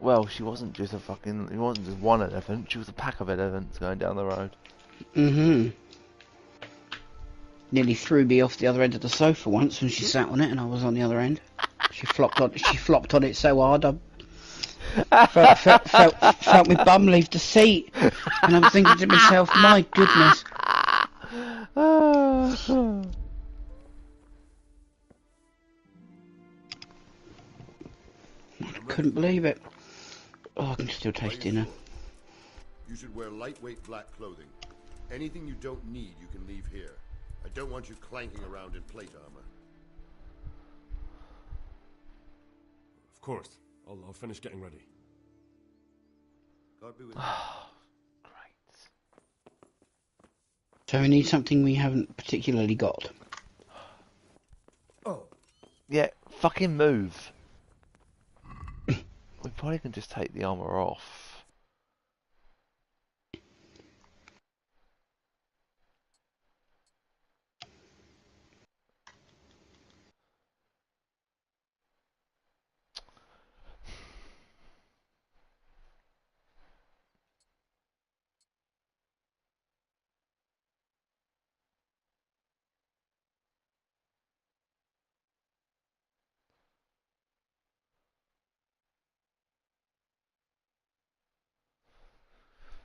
Well, she wasn't just it wasn't just one elephant, she was a pack of elephants going down the road. Nearly threw me off the other end of the sofa once when she sat on it and I was on the other end. She flopped on it so hard I felt my bum leave the seat. And I'm thinking to myself, my goodness. I couldn't believe it. Oh, I can still taste dinner. You should wear lightweight black clothing. Anything you don't need, you can leave here. I don't want you clanking around in plate armor. Of course. I'll finish getting ready. God be with you. So we need something we haven't particularly got. Oh. Yeah, fucking move. We probably can just take the armor off.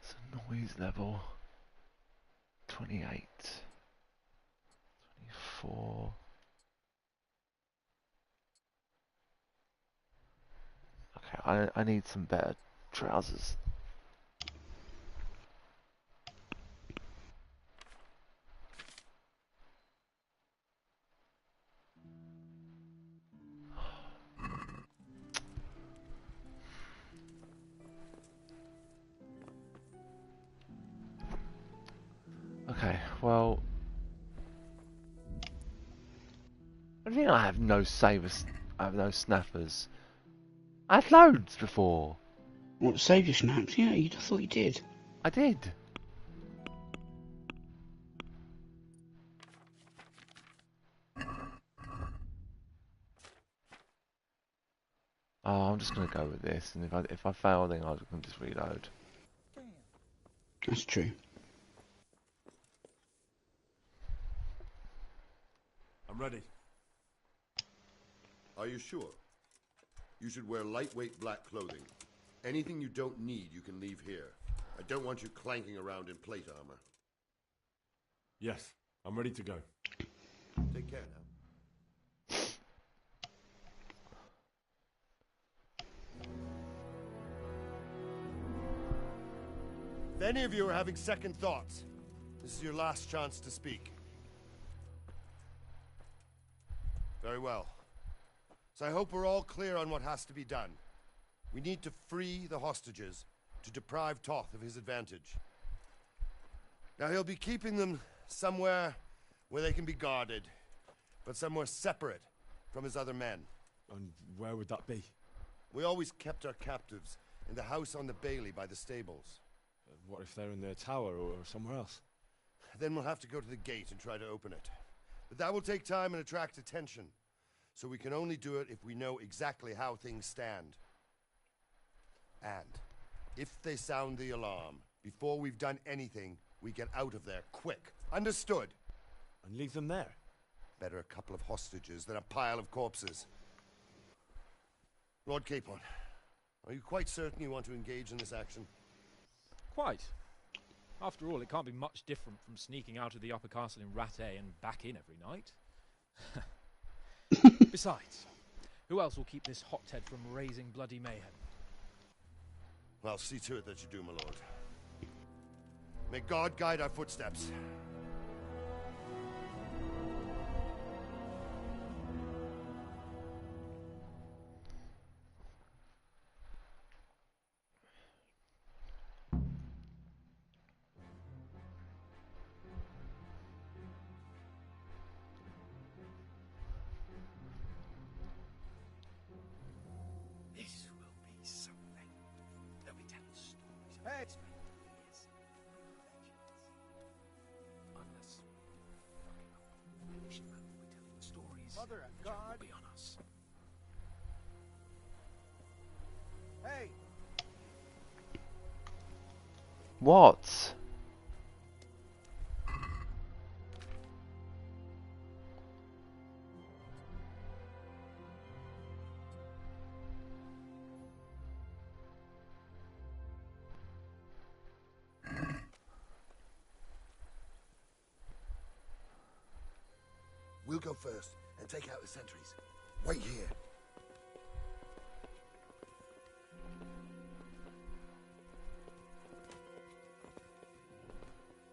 So noise level 28, 24. Okay, I need some better trousers. Okay, well, I think I have no savers. I have no snappers. I had loads before. What, save your snaps? Yeah, I thought you did. I did. Oh, I'm just gonna go with this, and if I fail, then I can just reload. That's true. I'm ready. Are you sure? You should wear lightweight black clothing. Anything you don't need, you can leave here. I don't want you clanking around in plate armor. Yes, I'm ready to go. Take care now. If any of you are having second thoughts, this is your last chance to speak. Very well. So I hope we're all clear on what has to be done. We need to free the hostages to deprive Toth of his advantage. Now he'll be keeping them somewhere where they can be guarded, but somewhere separate from his other men. And where would that be? We always kept our captives in the house on the Bailey by the stables. What if they're in their tower or somewhere else? Then we'll have to go to the gate and try to open it. But that will take time and attract attention. So we can only do it if we know exactly how things stand. And if they sound the alarm, before we've done anything, we get out of there quick. Understood? And leave them there? Better a couple of hostages than a pile of corpses. Lord Capon, are you quite certain you want to engage in this action? Quite. After all, it can't be much different from sneaking out of the upper castle in Rattay and back in every night. Besides, who else will keep this hothead from raising bloody mayhem? Well, see to it that you do, my lord. May God guide our footsteps. This will be something. They'll be telling stories. Hey, Father, a god. Be on us. Hey, What? We'll go first and take out the sentries. Wait here.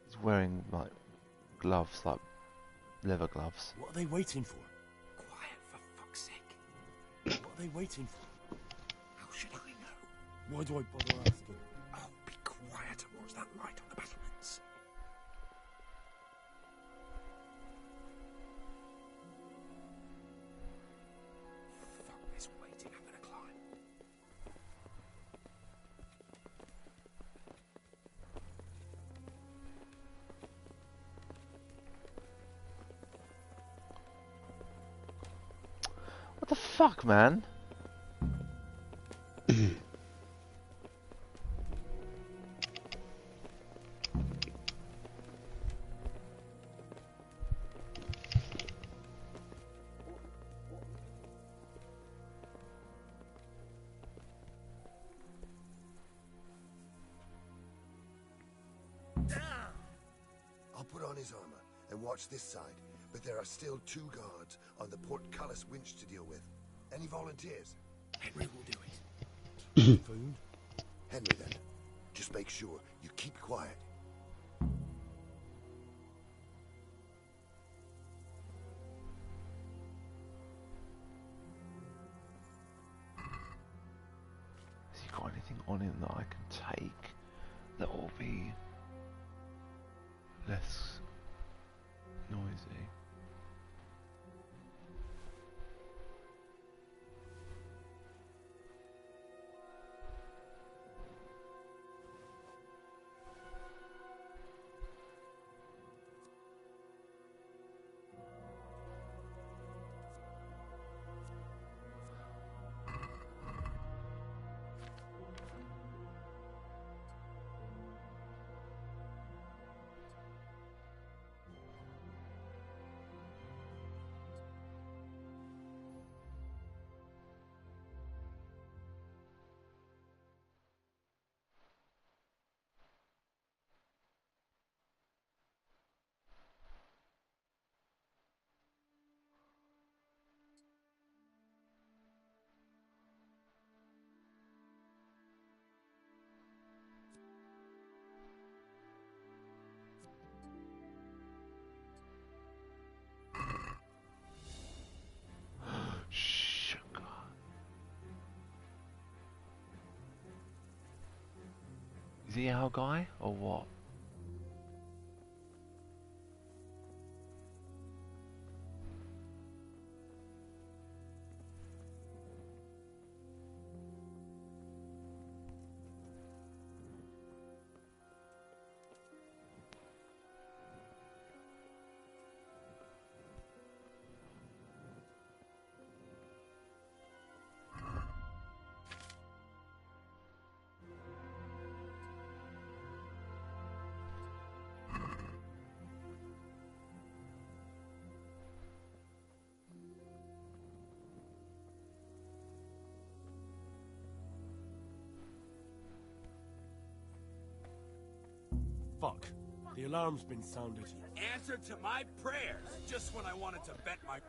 He's wearing like gloves, like leather gloves. What are they waiting for? Quiet, for fuck's sake. What are they waiting for? How should I know? Why do I bother asking? Oh, be quiet and watch that light on the battlements. Fuck this waiting, I'm gonna climb. What the fuck, man? I'll put on his armor and watch this side, but there are still 2 guards on the portcullis winch to deal with. Any volunteers? Henry will do it. Food? Henry, then. Just make sure you keep quiet. Has he got anything on him that I can take that will be less noisy? Sugar. Is he our guy or what? Fuck. The alarm's been sounded. Answer to my prayers, just when I wanted to bet my...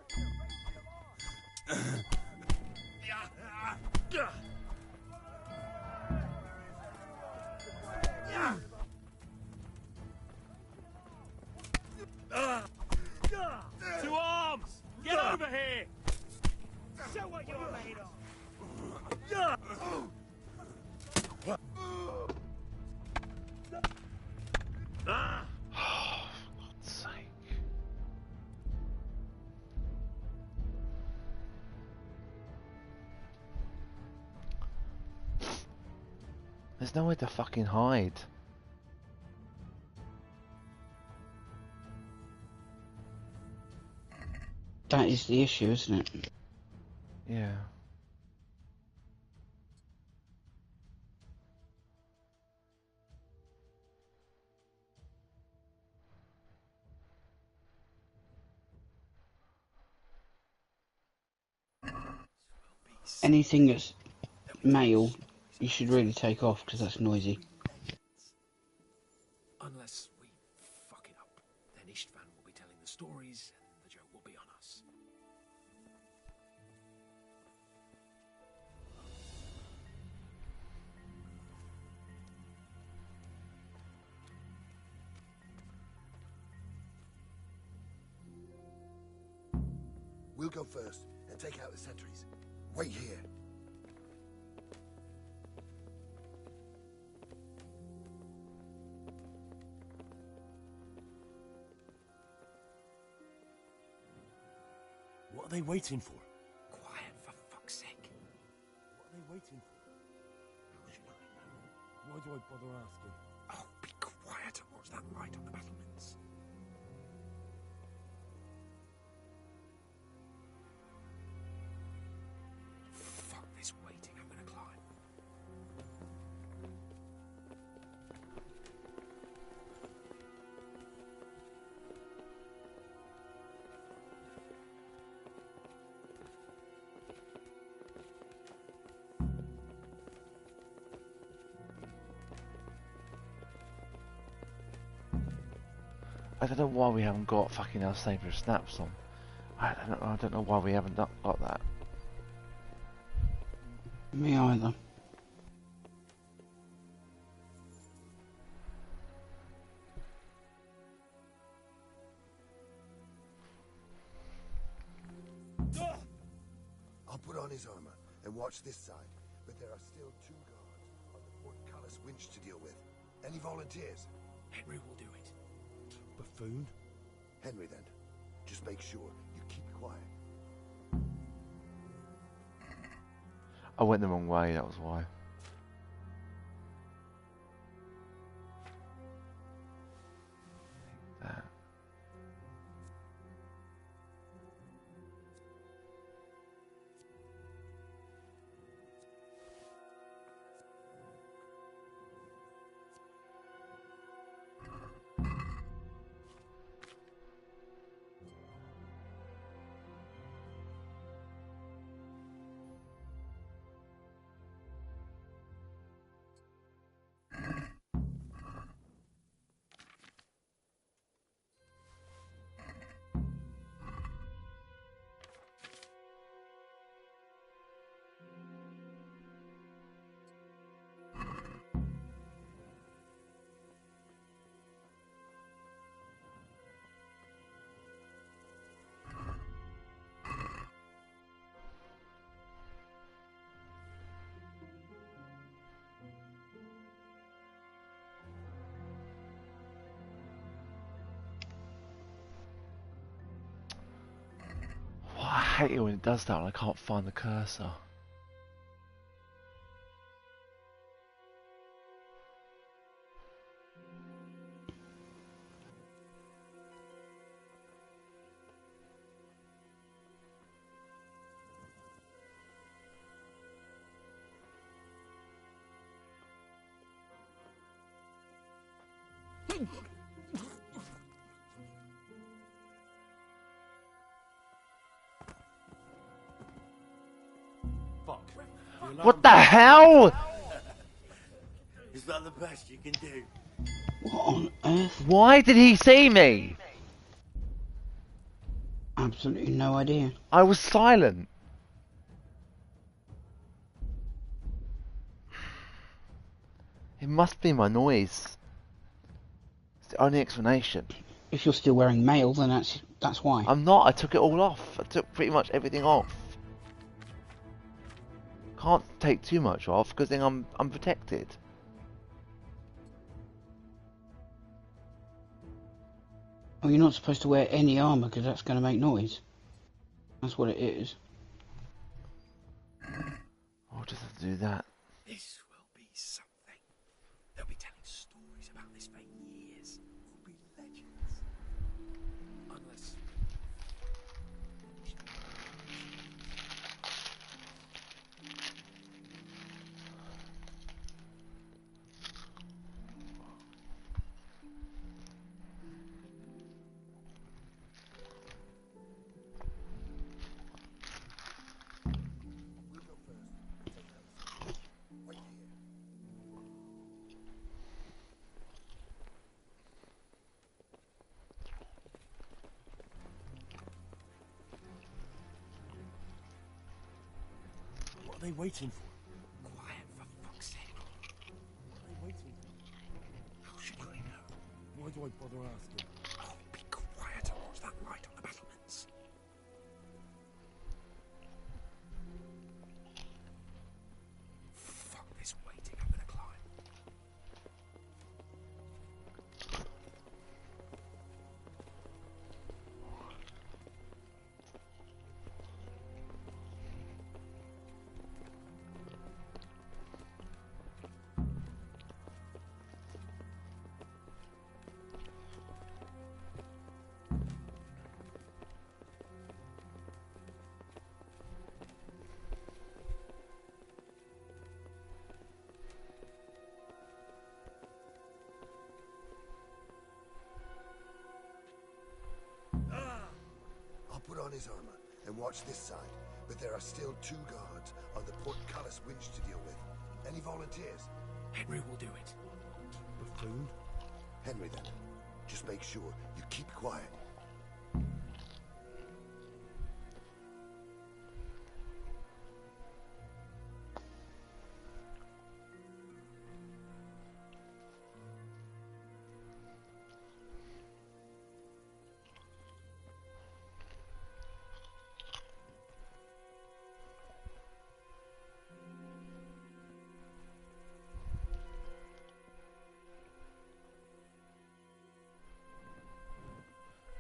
To arms! Get over here! Show what you're made of! Oh, for God's sake. There's nowhere to fucking hide. That is the issue, isn't it? Yeah. Anything that's male, you should really take off because that's noisy. Unless we fuck it up, then Istvan will be telling the stories and the joke will be on us. We'll go first and take out the sentries. Wait here. What are they waiting for? Quiet, for fuck's sake. What are they waiting for? How should I know? Why do I bother asking? Oh, be quiet and watch that light on the battlements. Fuck this waiting, I'm gonna climb. I don't know why we haven't got fucking our Saber Snaps on. I don't know why we haven't got that. Me either. I'll put on his armor and watch this side, but there are still 2 guards on the portcullis winch to deal with. Any volunteers? Henry will do it. Buffoon? Henry, then. Just make sure you keep quiet. I went the wrong way, that was why. That. I hate it when it does that and I can't find the cursor. Fuck. What the hell? Is that the best you can do? What on earth? Why did he see me? Absolutely no idea. I was silent. It must be my noise. It's the only explanation. If you're still wearing mail, then that's why. I'm not. I took it all off. I took pretty much everything off. Can't take too much off because then I'm protected. Well, you're not supposed to wear any armour because that's going to make noise. That's what it is. I'll just have to do that. This will be something. They'll be telling stories about this for years. Will be legends. Unless they waiting for? Quiet, for fuck's sake. What are they waiting for? How should I know? Why do I bother asking? Oh, be quiet and watch that light on the battlements. Fuck this waiting, I'm gonna climb. I'll put on his armor and watch this side, but there are still 2 guards on the portcullis winch to deal with. Any volunteers? Henry will do it. Buffoon? Henry, then. Just make sure you keep quiet.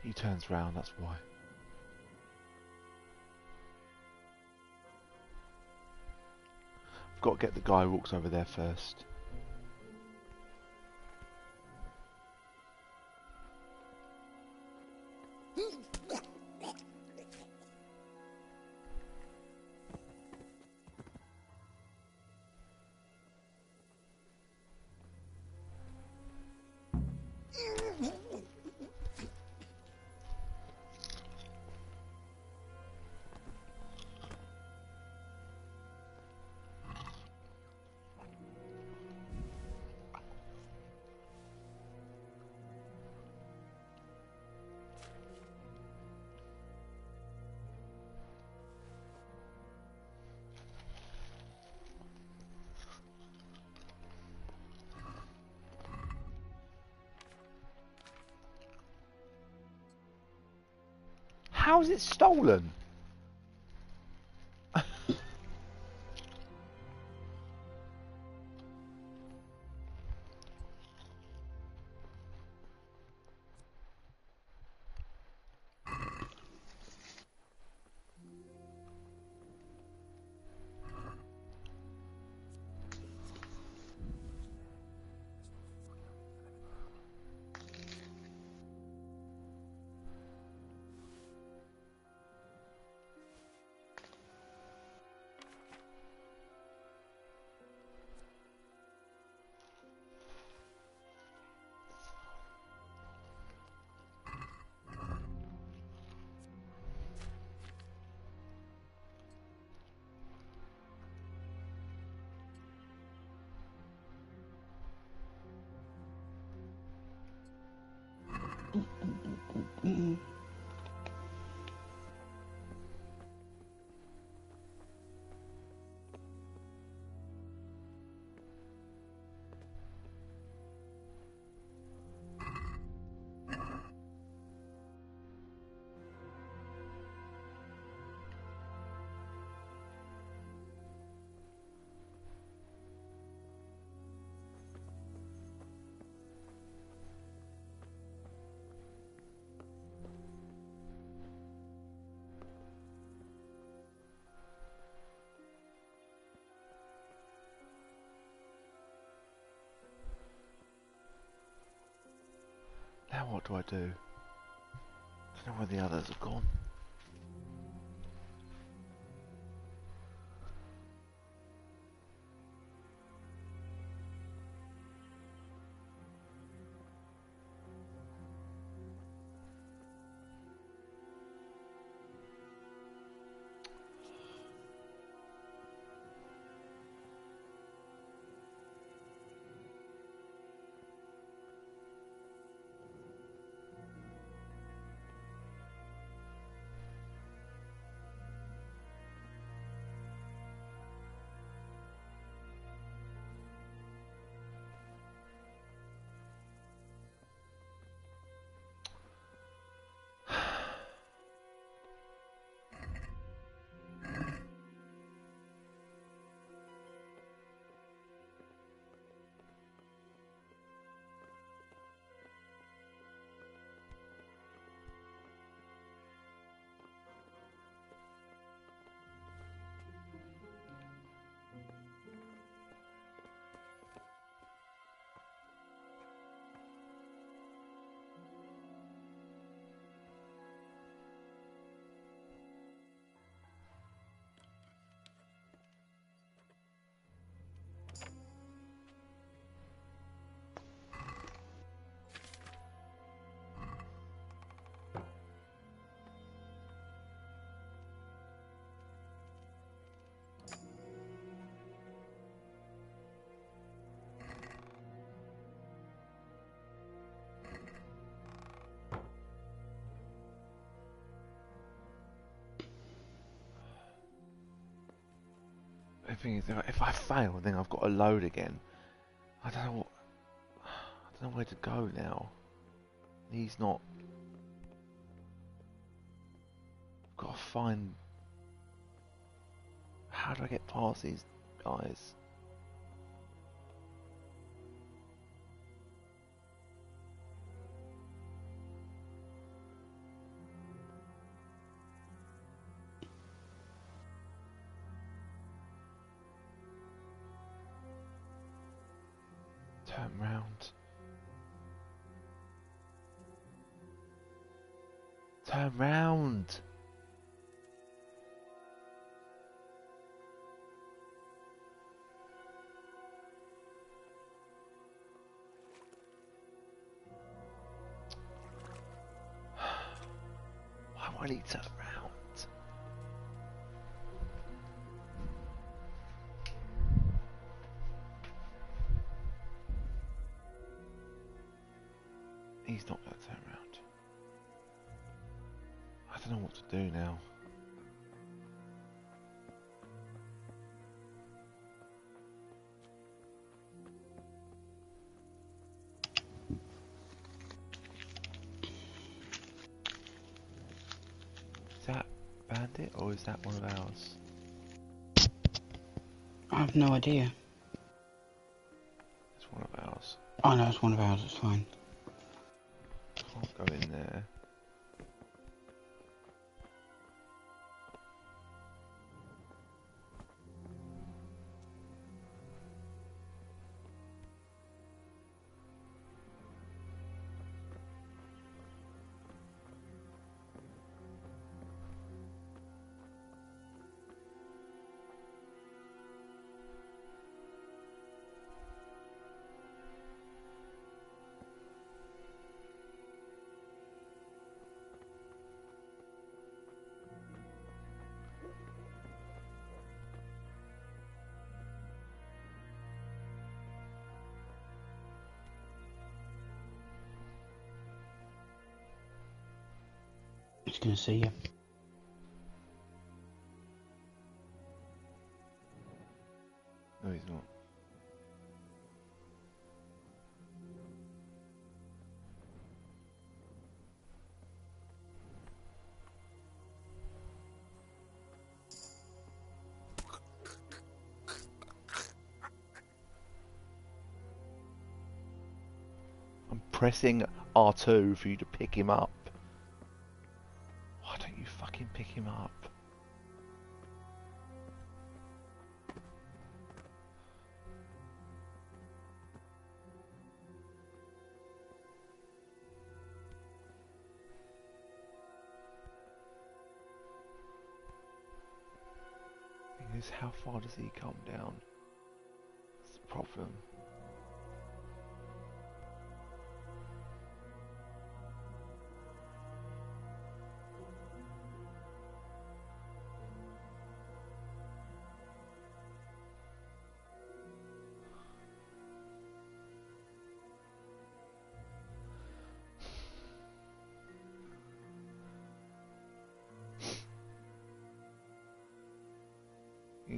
He turns round, that's why. I've got to get the guy who walks over there first. How is it stolen? Now what do I do? I don't know where the others have gone. The thing is, if I fail, then I've got to load again. I don't know where to go now. He's not. I've got to find. How do I get past these guys? Turn round. Turn round. Why won't he turn round? He's not going to turn around. I don't know what to do now. Is that Bandit or is that one of ours? I have no idea. It's one of ours. I know it's one of ours, it's fine. Can't go in there. He's gonna see you. No, he's not. I'm pressing R2 for you to pick him up. Why don't you fucking pick him up? Thing is, how far does he come down? That's the problem.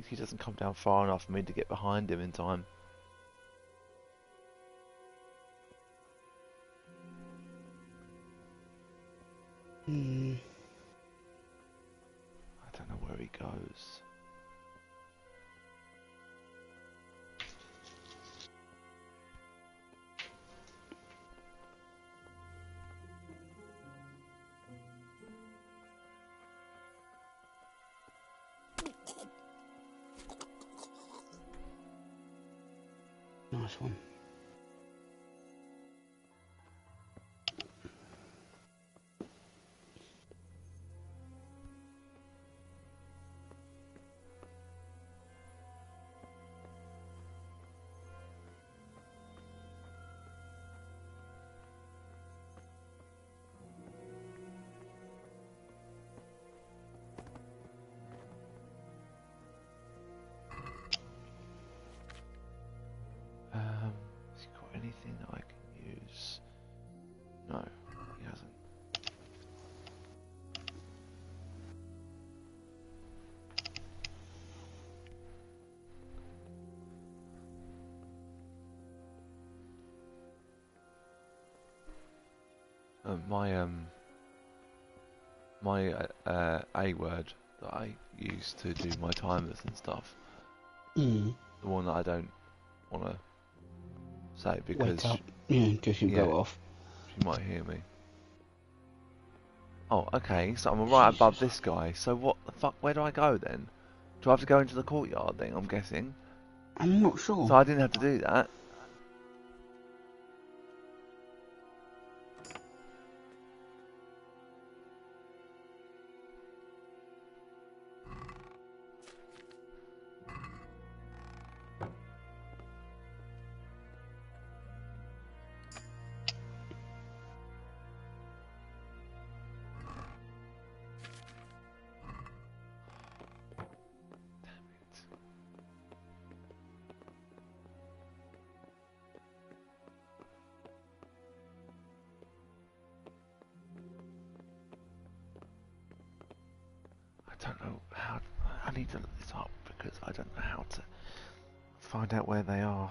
He doesn't come down far enough for me to get behind him in time. I don't know where he goes. Nice one. my A word that I use to do my timers and stuff. Mm. The one that I don't want to say because Wake up. Yeah, because you go off. She might hear me. Oh, okay. So I'm right above this guy. So what the fuck? Where do I go then? Do I have to go into the courtyard then? I'm guessing. I'm not sure. So I didn't have to do that. I don't know how. I need to look this up because I don't know how to find out where they are.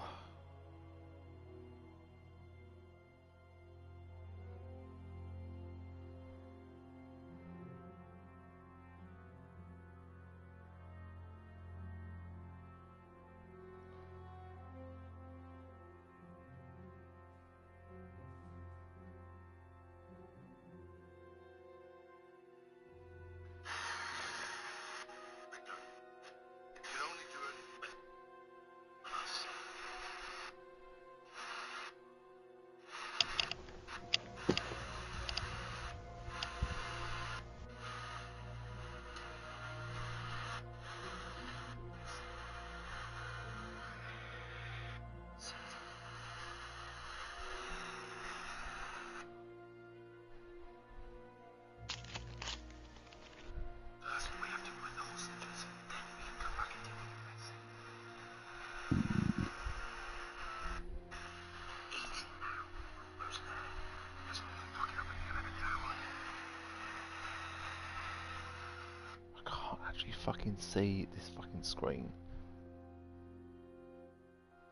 Actually fucking see this fucking screen.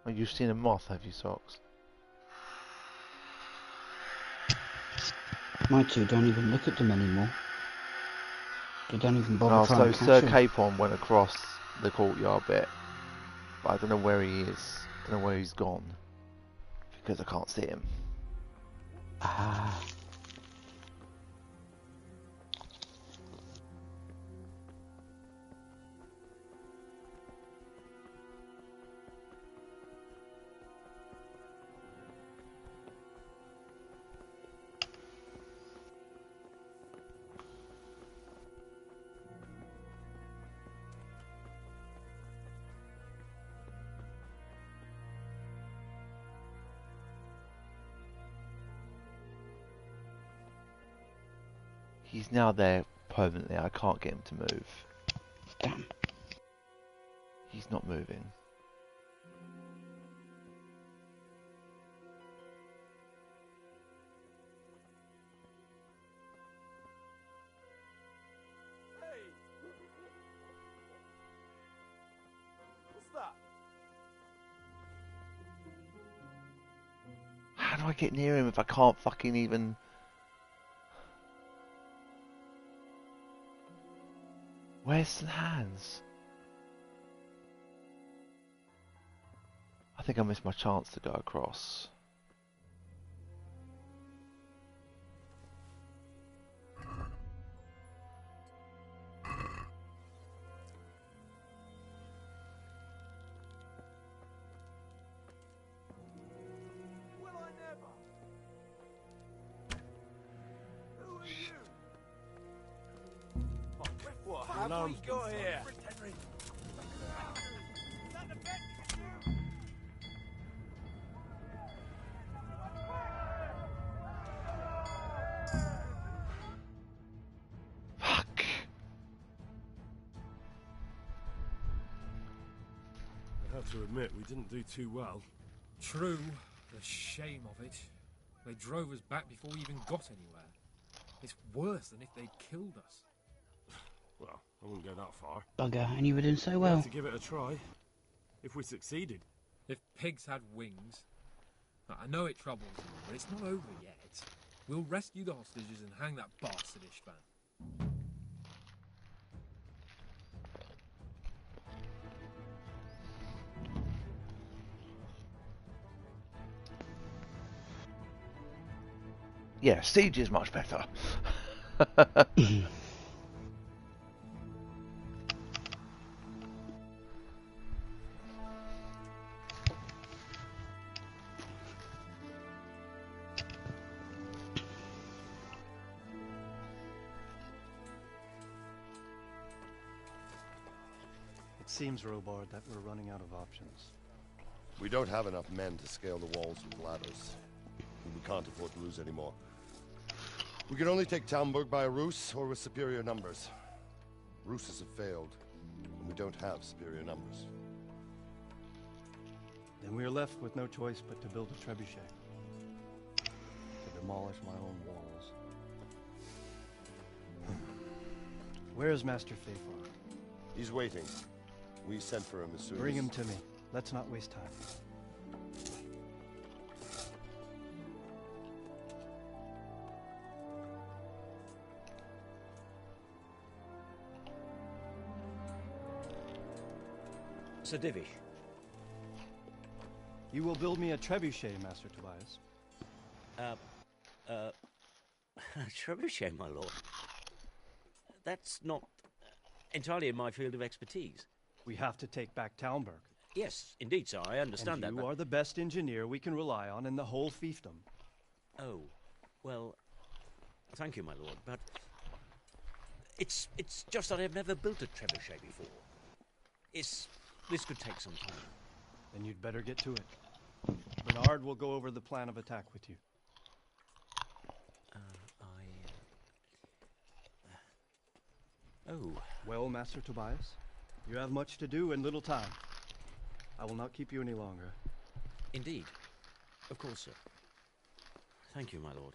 Oh, you've seen a moth, have you, Socks? My two don't even look at them anymore. They don't even bother Oh, trying so to Sir catch them. Capon went across the courtyard bit, but I don't know where he is. I don't know where he's gone because I can't see him. Ah. He's now there permanently. I can't get him to move. Damn. He's not moving. What's that? How do I get near him if I can't fucking even... Where's the hands? I think I missed my chance to go across. Will I never? Who are you? What have we got here? Fuck. I have to admit, we didn't do too well. True. The shame of it. They drove us back before we even got anywhere. It's worse than if they'd killed us. Well, I wouldn't go that far. Bugger, and you were doing so We well. have to give it a try. If we succeeded. If pigs had wings... I know it troubles you, but it's not over yet. We'll rescue the hostages and hang that bastard Istvan. Yeah, siege is much better. It seems, Robard, that we're running out of options. We don't have enough men to scale the walls with ladders. We can't afford to lose any more. We can only take Talmberg by a ruse or with superior numbers. Ruses have failed, and we don't have superior numbers. Then we are left with no choice but to build a trebuchet. To demolish my own walls. Where is Master Fafar? He's waiting. We sent for him as soon as... Bring him to me. Let's not waste time. Sir Divish. You will build me a trebuchet, Master Tobias. Trebuchet, my lord. That's not entirely in my field of expertise. We have to take back Talmberg. Yes, indeed, sir. I understand and that. You are the best engineer we can rely on in the whole fiefdom. Oh, well, thank you, my lord, but it's just that I've never built a trebuchet before. This could take some time. Then you'd better get to it. Bernard will go over the plan of attack with you. Oh. Well, Master Tobias, you have much to do and little time. I will not keep you any longer. Indeed. Of course, sir. Thank you, my lord.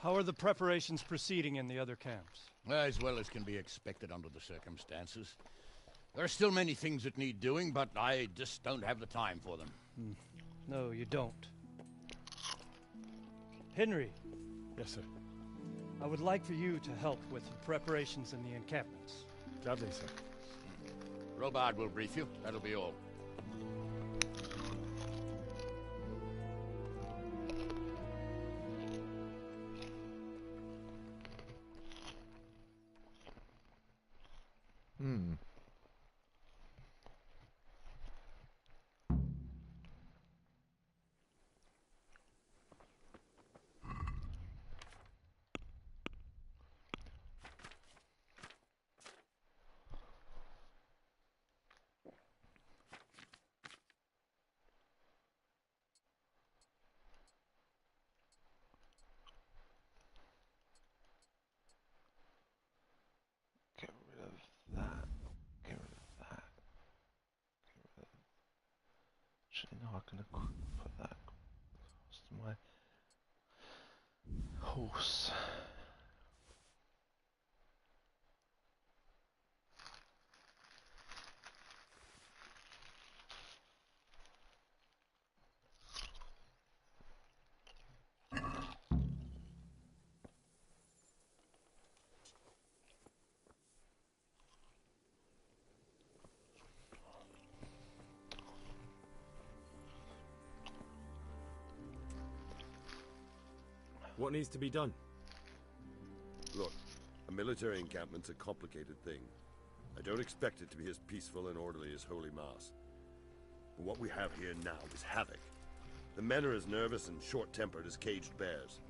How are the preparations proceeding in the other camps? As well as can be expected under the circumstances. There are still many things that need doing, but I just don't have the time for them. No, you don't. Henry. Yes, sir. I would like for you to help with the preparations in the encampments. Gladly, sir. Robard will brief you. That'll be all. Get rid of that. Get rid of that. Get rid of... Actually, no, I can put that across to my horse. What needs to be done? Look, a military encampment's a complicated thing. I don't expect it to be as peaceful and orderly as Holy Mass. But what we have here now is havoc. The men are as nervous and short-tempered as caged bears.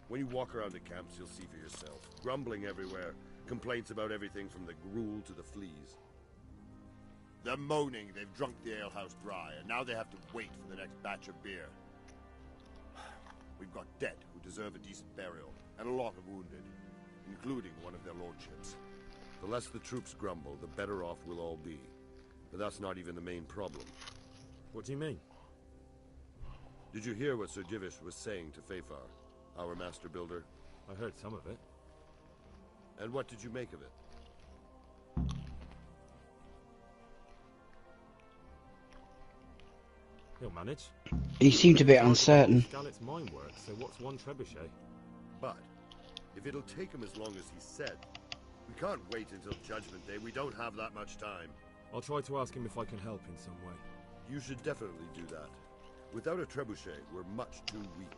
When you walk around the camps, you'll see for yourself. Grumbling everywhere, complaints about everything from the gruel to the fleas. They're moaning they've drunk the alehouse dry, and now they have to wait for the next batch of beer. We've got dead who deserve a decent burial, and a lot of wounded, including one of their lordships. The less the troops grumble, the better off we'll all be. But that's not even the main problem. What do you mean? Did you hear what Sir Divish was saying to Fafar, our master builder? I heard some of it. And what did you make of it? He'll manage. He seemed a bit uncertain. Scarlet's mine works, so what's one trebuchet? But if it'll take him as long as he said, we can't wait until Judgment Day. We don't have that much time. I'll try to ask him if I can help in some way. You should definitely do that. Without a trebuchet, we're much too weak.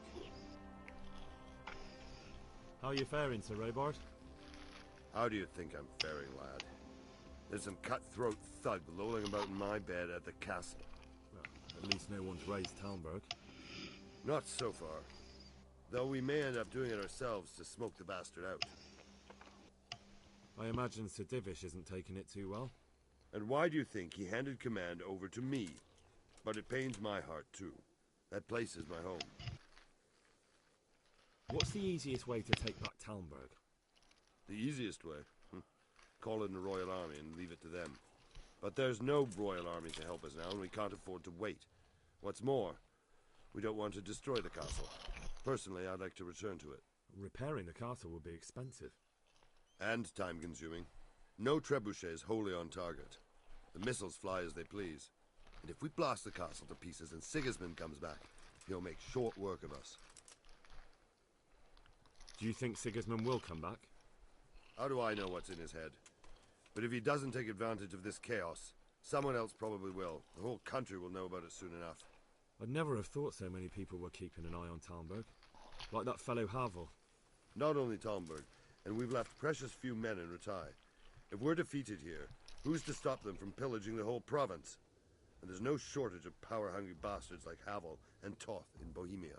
How are you faring, Sir Robard? How do you think I'm faring, lad? There's some cutthroat thug lolling about in my bed at the castle. Well, at least no one's raised Talmberg. Not so far. Though we may end up doing it ourselves to smoke the bastard out. I imagine Sir Divish isn't taking it too well. And why do you think he handed command over to me? But it pains my heart, too. That place is my home. What's the easiest way to take back Talmberg? The easiest way? Call in the Royal Army and leave it to them. But there's no Royal Army to help us now, and we can't afford to wait. What's more, we don't want to destroy the castle. Personally, I'd like to return to it. Repairing the castle would be expensive. And time-consuming. No trebuchets wholly on target. The missiles fly as they please. And if we blast the castle to pieces and Sigismund comes back, he'll make short work of us. Do you think Sigismund will come back? How do I know what's in his head? But if he doesn't take advantage of this chaos, someone else probably will. The whole country will know about it soon enough. I'd never have thought so many people were keeping an eye on Talmberg. Like that fellow Havel. Not only Talmberg, and we've left precious few men in Ratai. If we're defeated here, who's to stop them from pillaging the whole province? And there's no shortage of power-hungry bastards like Havel and Toth in Bohemia.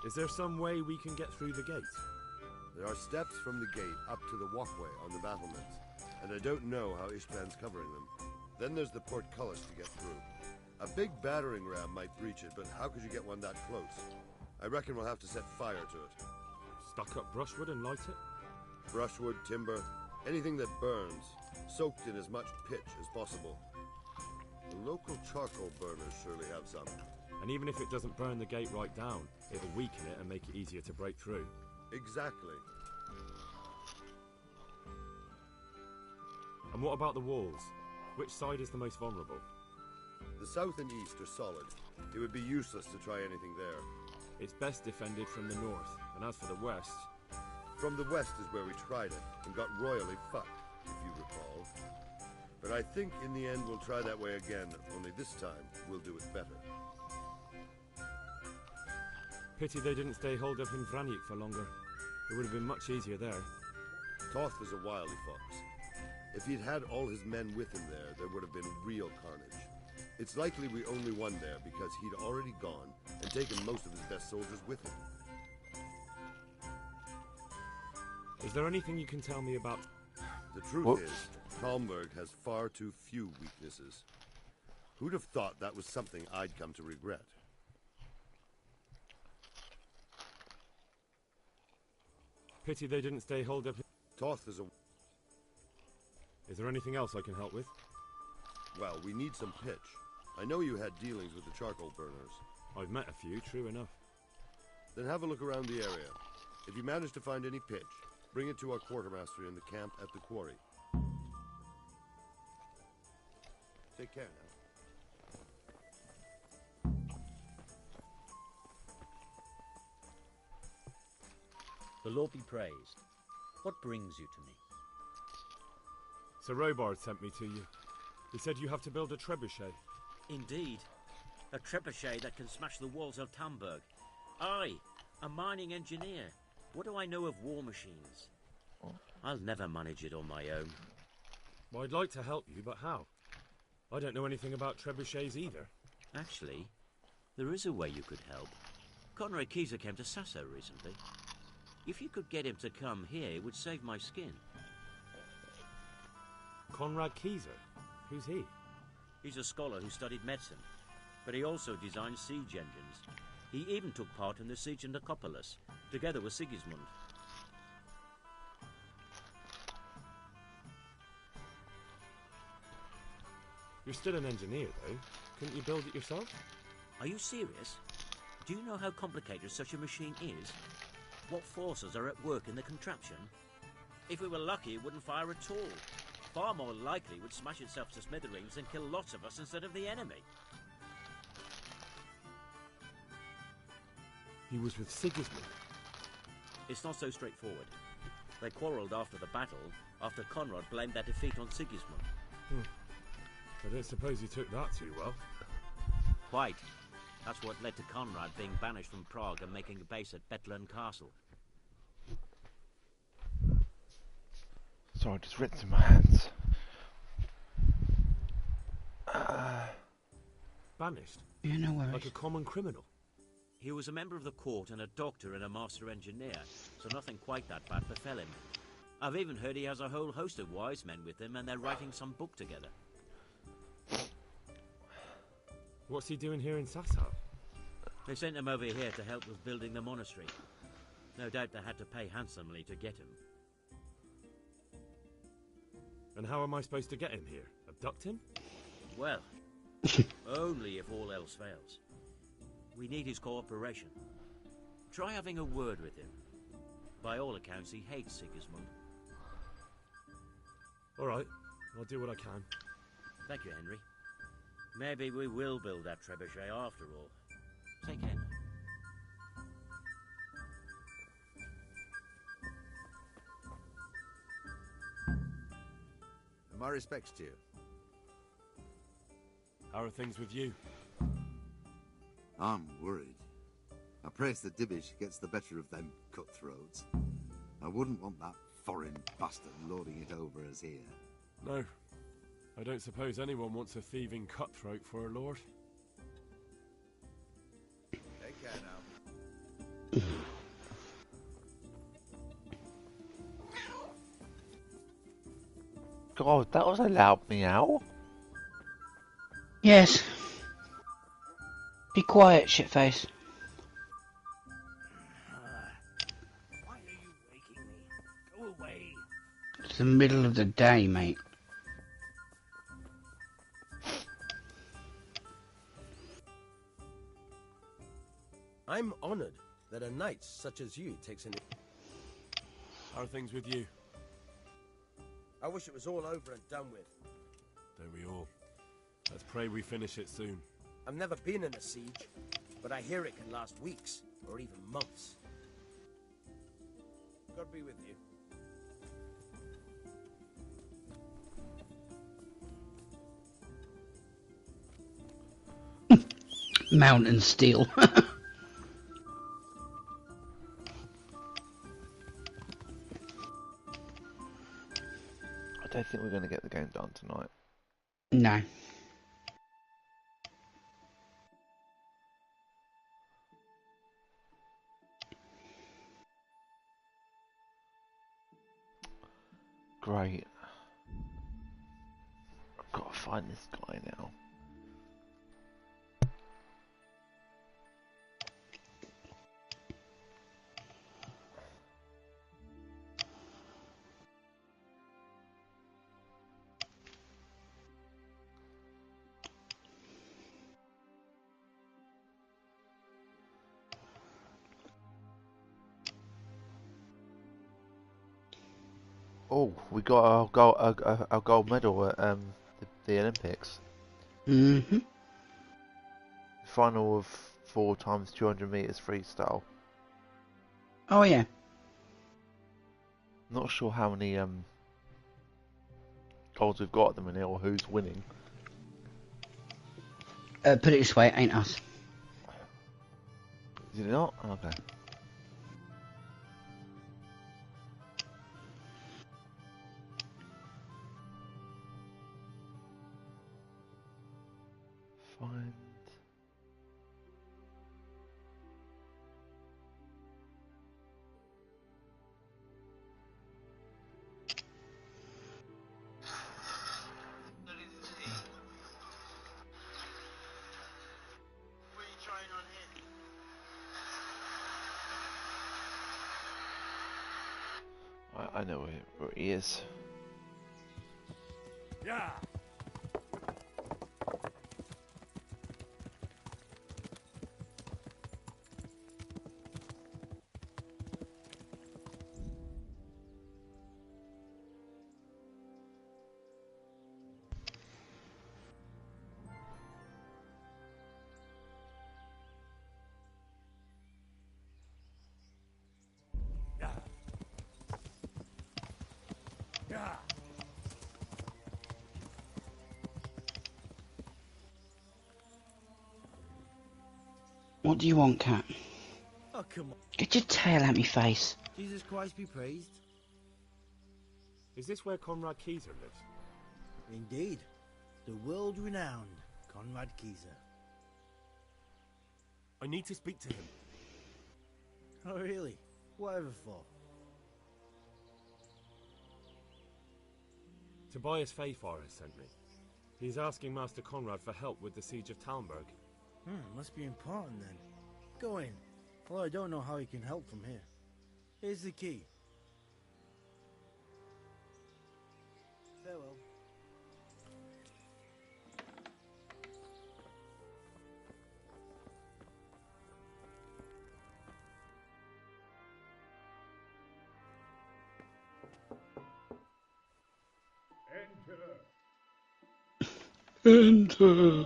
Is there some way we can get through the gate? There are steps from the gate up to the walkway on the battlements, and I don't know how Ishtvan's covering them. Then there's the portcullis to get through. A big battering ram might breach it, but how could you get one that close? I reckon we'll have to set fire to it. Stuck up brushwood and light it? Brushwood, timber, anything that burns, soaked in as much pitch as possible. The local charcoal burners surely have some. And even if it doesn't burn the gate right down, it'll weaken it and make it easier to break through. Exactly. And what about the walls? Which side is the most vulnerable? The south and east are solid. It would be useless to try anything there. It's best defended from the north, and as for the west... From the west is where we tried it, and got royally fucked, if you recall. But I think in the end we'll try that way again, only this time we'll do it better. Pity they didn't stay holed up in Vranjik for longer. It would have been much easier there. Toth was a wily fox. If he'd had all his men with him there would have been real carnage. It's likely we only won there because he'd already gone and taken most of his best soldiers with him. Is there anything you can tell me about... The truth is, Talmberg has far too few weaknesses. Who'd have thought that was something I'd come to regret? Pity they didn't stay holed up... Toth is a... Is there anything else I can help with? Well, we need some pitch. I know you had dealings with the charcoal burners. I've met a few, true enough. Then have a look around the area. If you manage to find any pitch, bring it to our quartermaster in the camp at the quarry. Take care now. The Lord be praised. What brings you to me? Sir Robard sent me to you. He said you have to build a trebuchet. Indeed. A trebuchet that can smash the walls of Talmberg. I, a mining engineer. What do I know of war machines? I'll never manage it on my own. Well, I'd like to help you, but how? I don't know anything about trebuchets either. Actually, there is a way you could help. Conrad Kieser came to Sasso recently. If you could get him to come here, it would save my skin. Conrad Kieser? Who's he? He's a scholar who studied medicine, but he also designed siege engines. He even took part in the siege of Nicopolis, together with Sigismund. You're still an engineer, though. Couldn't you build it yourself? Are you serious? Do you know how complicated such a machine is? What forces are at work in the contraption? If we were lucky, it wouldn't fire at all. far more likely would smash itself to smithereens and kill lots of us instead of the enemy. He was with Sigismund. It's not so straightforward. They quarrelled after the battle, after Conrad blamed their defeat on Sigismund. I don't suppose he took that too well. Quite. That's what led to Conrad being banished from Prague and making a base at Bethlen Castle. Sorry, I just rinsing my hands. Banished? Yeah, no worries. Like a common criminal? He was a member of the court and a doctor and a master engineer, so nothing quite that bad befell him. I've even heard he has a whole host of wise men with him and they're writing some book together. What's he doing here in Sasau? They sent him over here to help with building the monastery. No doubt they had to pay handsomely to get him. And how am I supposed to get him here? Abduct him? Well, only if all else fails. We need his cooperation. Try having a word with him. By all accounts, he hates Sigismund. All right, I'll do what I can. Thank you, Henry. Maybe we will build that trebuchet after all. Take care. My respects to you. How are things with you? I'm worried. I praise the Dibbish gets the better of them cutthroats. I wouldn't want that foreign bastard lording it over us here. No. I don't suppose anyone wants a thieving cutthroat for a lord. Take care now. God, that was a loud meow. Yes. Be quiet, shitface. Why are you waking me? Go away. It's the middle of the day, mate. I'm honored that a knight such as you takes an... How are things with you? I wish it was all over and done with. Don't we all? Let's pray we finish it soon. I've never been in a siege, but I hear it can last weeks, or even months. God be with you. Mountain steel. I don't think we're going to get the game done tonight. No. Great. I've got to find this guy now. Oh, we got our gold medal at the Olympics. Mm-hmm. Final of 4 times 200 meters freestyle. Oh yeah. Not sure how many golds we've got at the minute or who's winning. Put it this way, it ain't us. Is it not? Okay. Find. I know where he is. Yeah. What do you want, cat? Oh, come on. Get your tail out me face. Jesus Christ be praised. Is this where Conrad Keyser lives? Indeed. The world-renowned Conrad Keyser. I need to speak to him. Oh, really? Whatever for? Tobias Fayfar has sent me. He's asking Master Conrad for help with the siege of Talmberg. Must be important then. Go in. Well, I don't know how he can help from here. Here's the key. Farewell. Enter.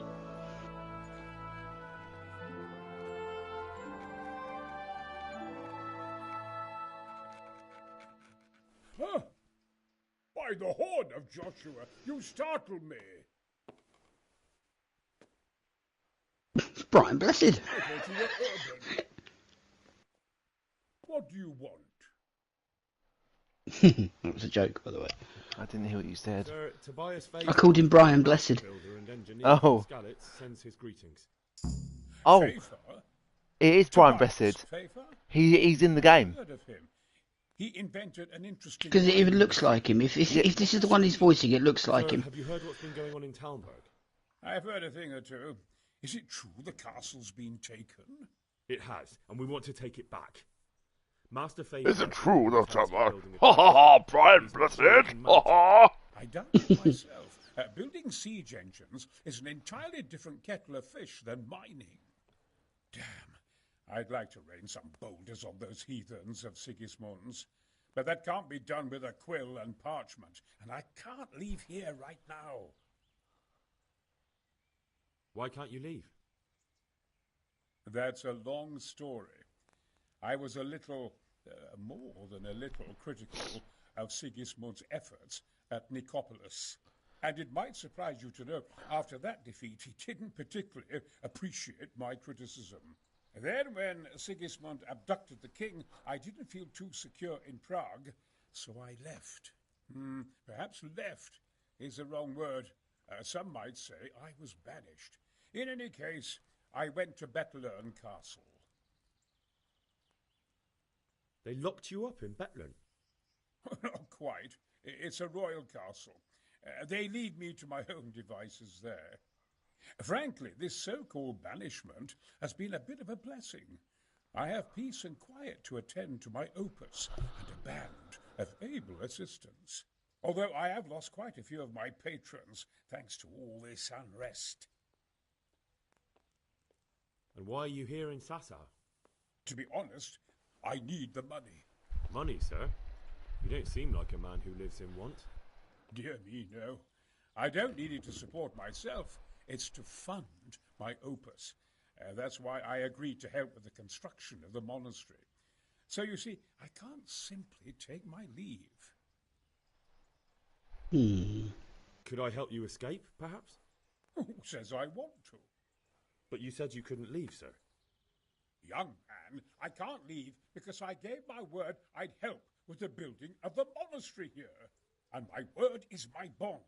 Huh? By the horn of Joshua, you startle me. It's Brian Blessed. I thought you were urban. What do you want? That was a joke, by the way. I didn't hear what you said. Sir, Tobias Fayfar, I called him Brian Blessed. builder and engineer Oh. from Skalitz, sends his greetings. Oh, Fayfar? it is Brian Tobias Blessed. Fayfar? He's in the game. Heard of him. He invented an interesting... Because it even way looks of- like him. If this is the one he's voicing, it looks like Sir, him. have you heard what's been going on in Talmberg? I've heard a thing or two. Is it true the castle's been taken? It has, and we want to take it back. Master Fayfar... Is it true that fancy I'm building ha ha ha, Brian He's Blessed? not sure Ha ha! I doubt it myself. Building siege engines is an entirely different kettle of fish than mining. Damn, I'd like to rain some boulders on those heathens of Sigismund's. But that can't be done with a quill and parchment, and I can't leave here right now. Why can't you leave? That's a long story. I was a little, more than a little, critical of Sigismund's efforts at Nicopolis. And it might surprise you to know, after that defeat, he didn't particularly appreciate my criticism. Then, when Sigismund abducted the king, I didn't feel too secure in Prague, so I left. Perhaps left is the wrong word. Some might say I was banished. In any case, I went to Bettelern Castle. They locked you up in Bethlem? Not quite. It's a royal castle. They leave me to my own devices there. Frankly, this so-called banishment has been a bit of a blessing. I have peace and quiet to attend to my opus and a band of able assistants. Although I have lost quite a few of my patrons thanks to all this unrest. And why are you here in Sasau? To be honest, I need the money. Money, sir? You don't seem like a man who lives in want. Dear me, no. I don't need it to support myself. It's to fund my opus. That's why I agreed to help with the construction of the monastery. So you see, I can't simply take my leave. Could I help you escape, perhaps? Who says I want to? But you said you couldn't leave, sir. Young man, I can't leave because I gave my word I'd help with the building of the monastery here. And my word is my bond.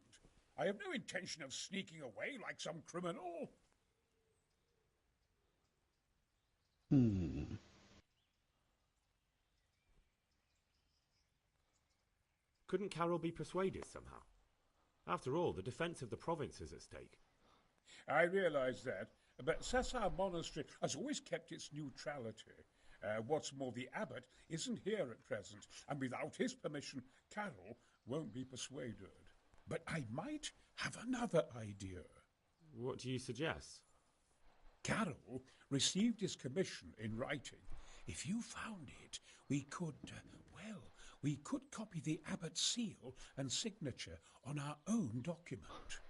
I have no intention of sneaking away like some criminal. Couldn't Carol be persuaded somehow? After all, the defence of the province is at stake. I realize that, but Sasau Monastery has always kept its neutrality. What's more, the abbot isn't here at present, and without his permission, Carol won't be persuaded. But I might have another idea. What do you suggest? Carol received his commission in writing. If you found it, we could copy the abbot's seal and signature on our own document.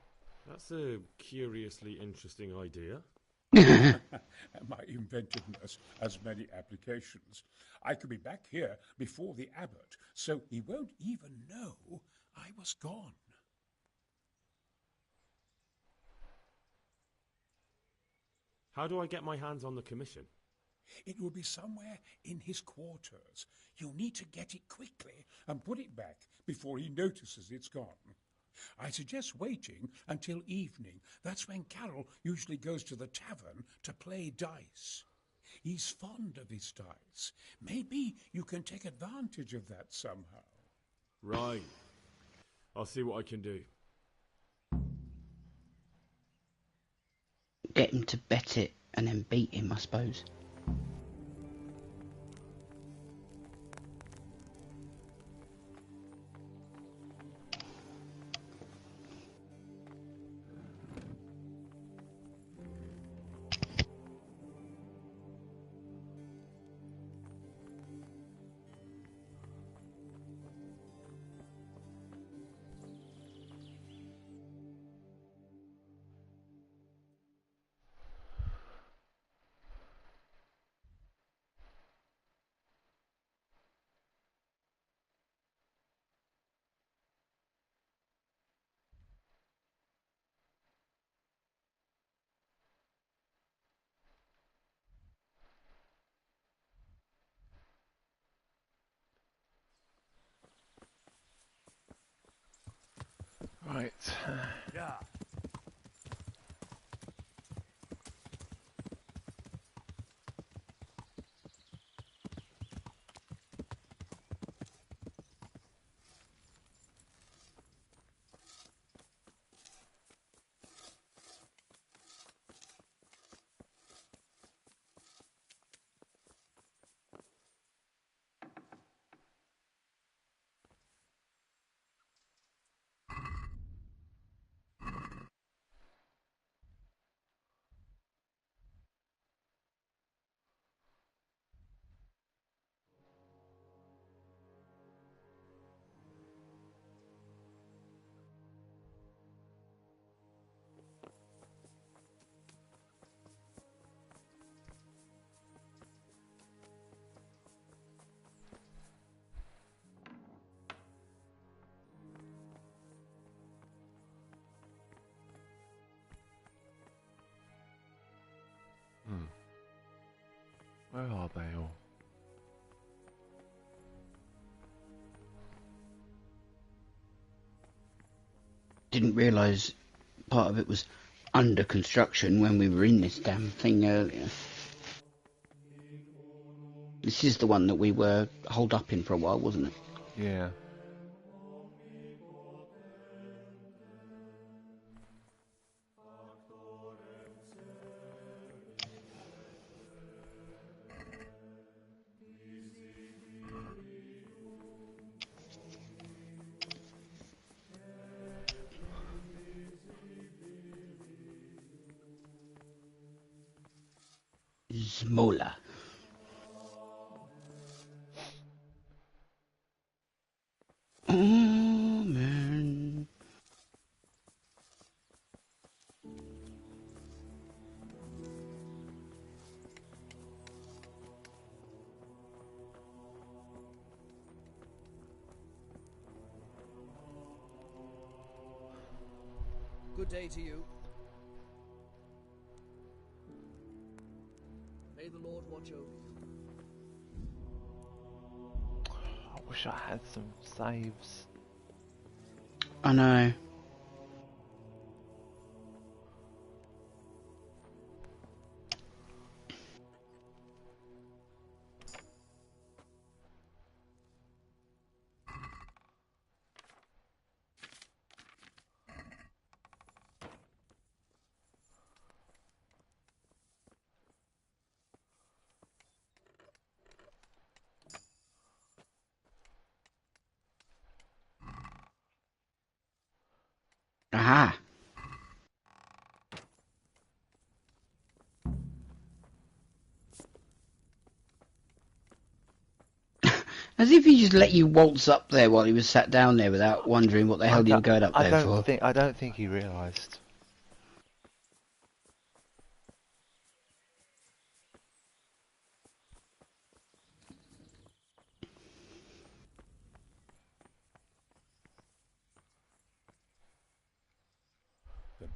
That's a curiously interesting idea. My inventiveness has many applications. I could be back here before the abbot, so he won't even know I was gone. How do I get my hands on the commission? It will be somewhere in his quarters. You'll need to get it quickly and put it back before he notices it's gone. I suggest waiting until evening. That's when Carol usually goes to the tavern to play dice. He's fond of his dice. Maybe you can take advantage of that somehow. Right. I'll see what I can do. Get him to bet it and then beat him, I suppose. Right. Yeah. Where are they all? Didn't realise part of it was under construction when we were in this damn thing earlier. This is the one that we were holed up in for a while, wasn't it? Yeah. Zmola. Oh, man. Good day to you. May the Lord watch over you. I wish I had some saves. I know. Aha. As if he just let you waltz up there while he was sat down there without wondering what the hell you were going up there for. I don't think he realised.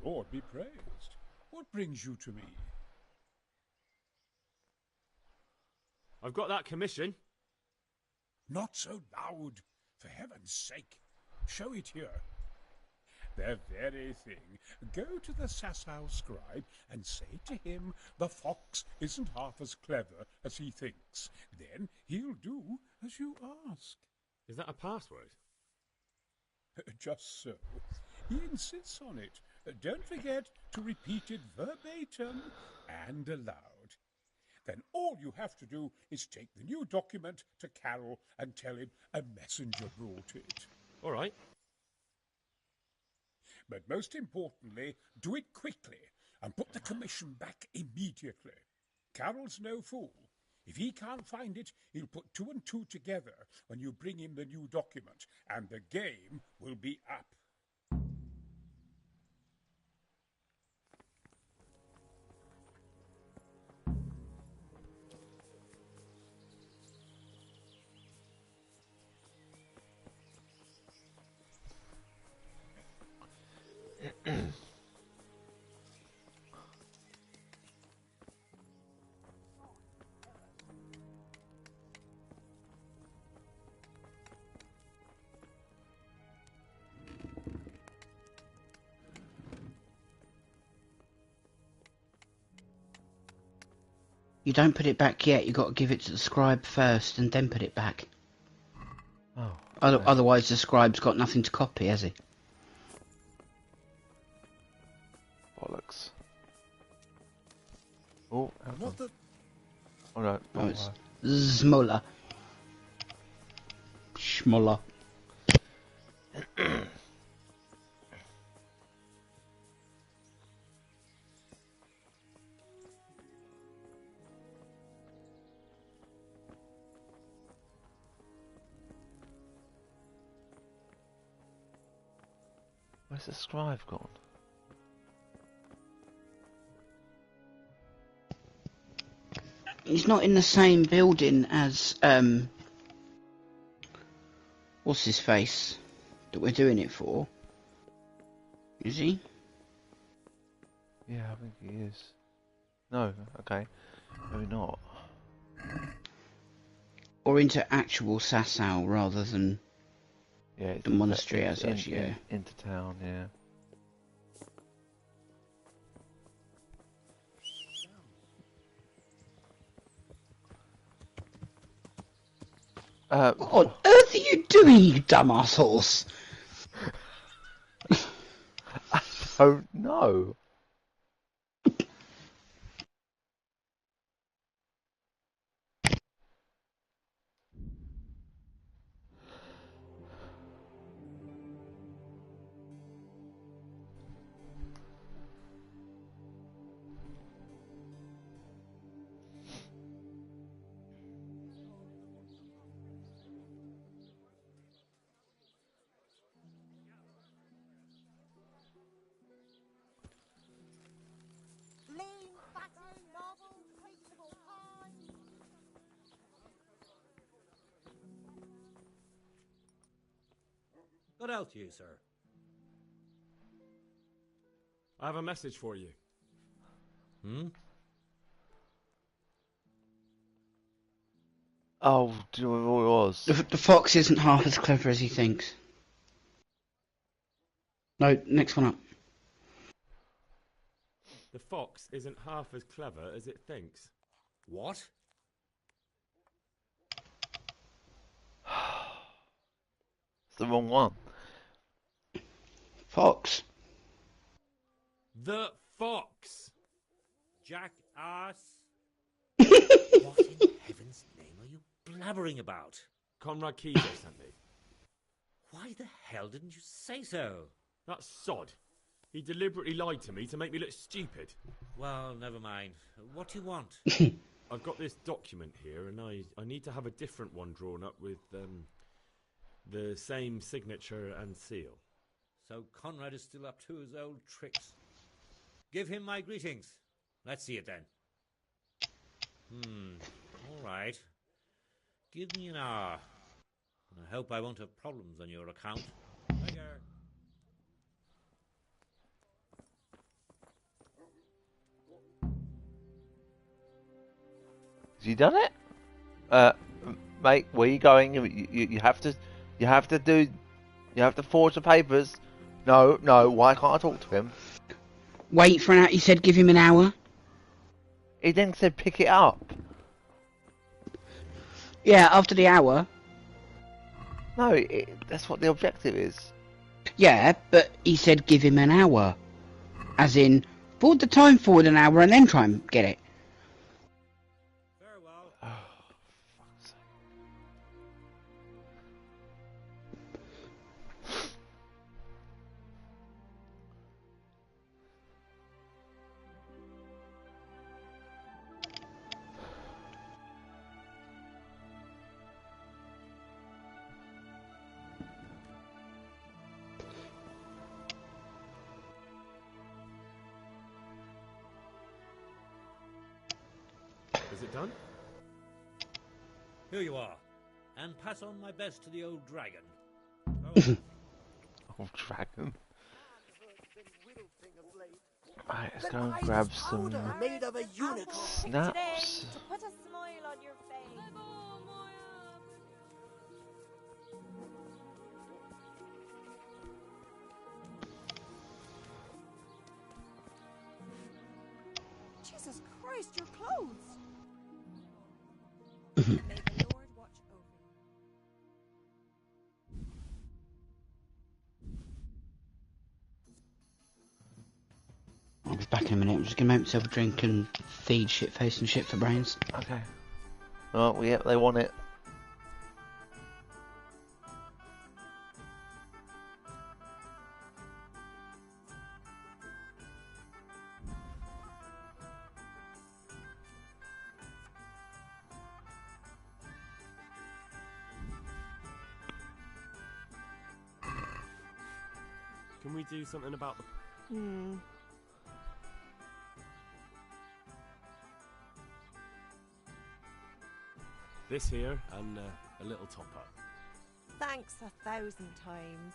Lord be praised. What brings you to me? I've got that commission. Not so loud, for heaven's sake. Show it here. The very thing. Go to the Sasau scribe and say to him the fox isn't half as clever as he thinks. Then he'll do as you ask. Is that a password? Just so. He insists on it. Don't forget to repeat it verbatim and aloud. Then all you have to do is take the new document to Carol and tell him a messenger brought it. All right. But most importantly, do it quickly and put the commission back immediately. Carol's no fool. If he can't find it, he'll put 2 and 2 together when you bring him the new document, and the game will be up. You don't put it back yet. You got to give it to the scribe first, and then put it back. Oh. Otherwise, the scribe's got nothing to copy, has he? Bollocks. Oh, Not the... Oh no. Oh, it's Smola. Schmolla. Where's the scribe gone? He's not in the same building as what's his face that we're doing it for, is he? Yeah, I think he is. No, okay, maybe not. Or into actual Sasau rather than it's the monastery as such. Yeah. Into town, yeah. What on earth are you doing, you dumbass horse? I don't know. What else you, sir? I have a message for you. Oh, do you know what it was? The fox isn't half as clever as he thinks. No, next one up. The fox isn't half as clever as it thinks. What? It's the wrong one. Fox. The fox! Jackass! What in heaven's name are you blabbering about? Conrad Keyser sent me. Why the hell didn't you say so? That sod. He deliberately lied to me to make me look stupid. Well, never mind. What do you want? I've got this document here, and I need to have a different one drawn up with the same signature and seal. So Conrad is still up to his old tricks. Give him my greetings. Let's see it then. All right. Give me an hour. And I hope I won't have problems on your account. Later. You done it? Mate, where you going? You have to forge the papers. No, why can't I talk to him? Wait for an hour. He said give him an hour. He then said pick it up. Yeah, after the hour. No, that's what the objective is. Yeah, but he said give him an hour. As in, forward the time forward an hour and then try and get it. Very well. Oh, fuck's sake. Is it done? Here you are. And pass on my best to the old dragon. Old dragon. Right, let's go and grab some made of a unicorn. snaps. To put a smile on your face. Jesus Christ, your clothes! May the Lord watch over I'll be back in a minute. I'm just gonna make myself a drink and feed shit face and shit for brains. Okay. Oh, well, yep, they want it. Can we do something about the... This here, and a little top up. Thanks 1,000 times.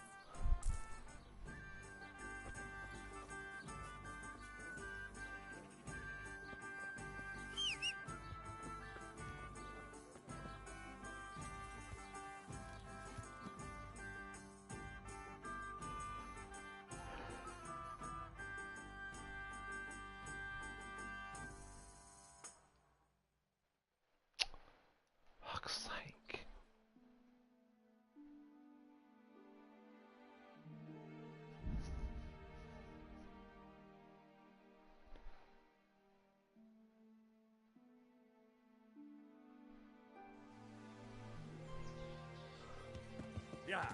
Fuck's sake. Yeah.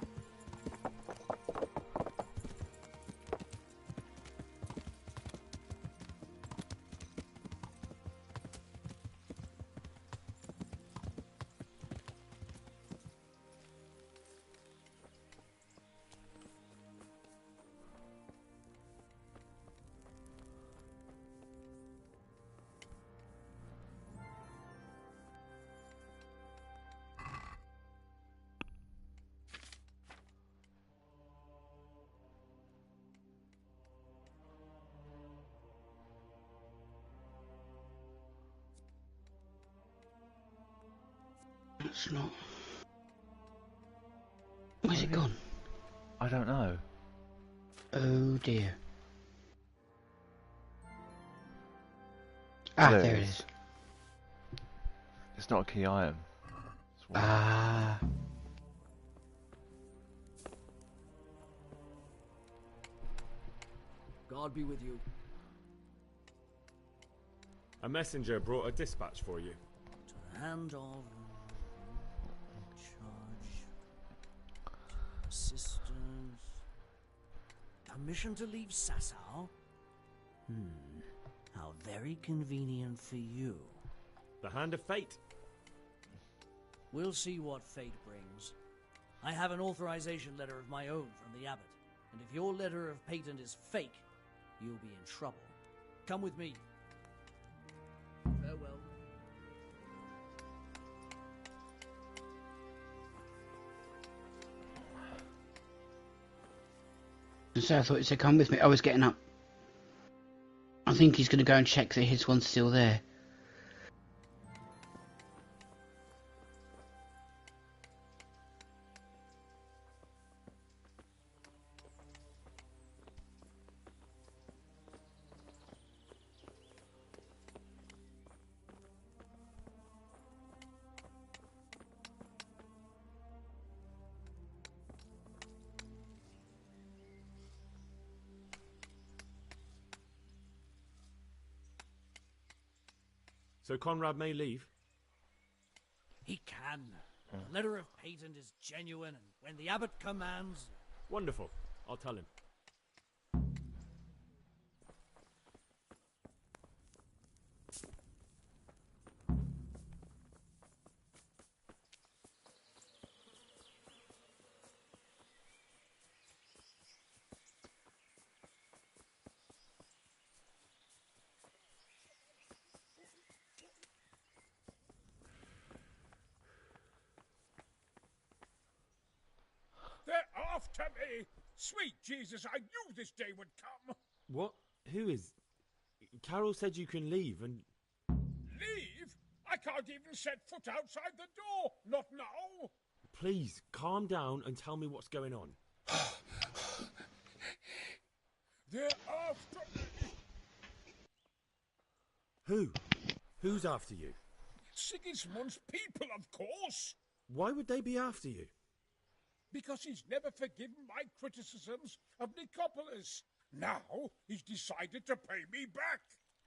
It's not. Where's it gone? I don't know. Oh dear. Ah, there it is. It's not a key item. Ah. God be with you. A messenger brought a dispatch for you. To the hand of charge sisters. Permission to leave Sasau? How very convenient for you. The hand of fate. We'll see what fate brings. I have an authorization letter of my own from the abbot, and if your letter of patent is fake, you'll be in trouble. Come with me. Farewell. So I thought he said come with me. I was getting up. I think he's going to go and check that his one's still there. So Conrad may leave? He can. The letter of patent is genuine, and when the abbot commands... Wonderful. I'll tell him. They're after me! Sweet Jesus, I knew this day would come! What? Who is... Carol said you can leave and... Leave? I can't even set foot outside the door! Not now! Please, calm down and tell me what's going on. They're after me! Who? Who's after you? Sigismund's people, of course! Why would they be after you? Because he's never forgiven my criticisms of Nicopolis. Now he's decided to pay me back.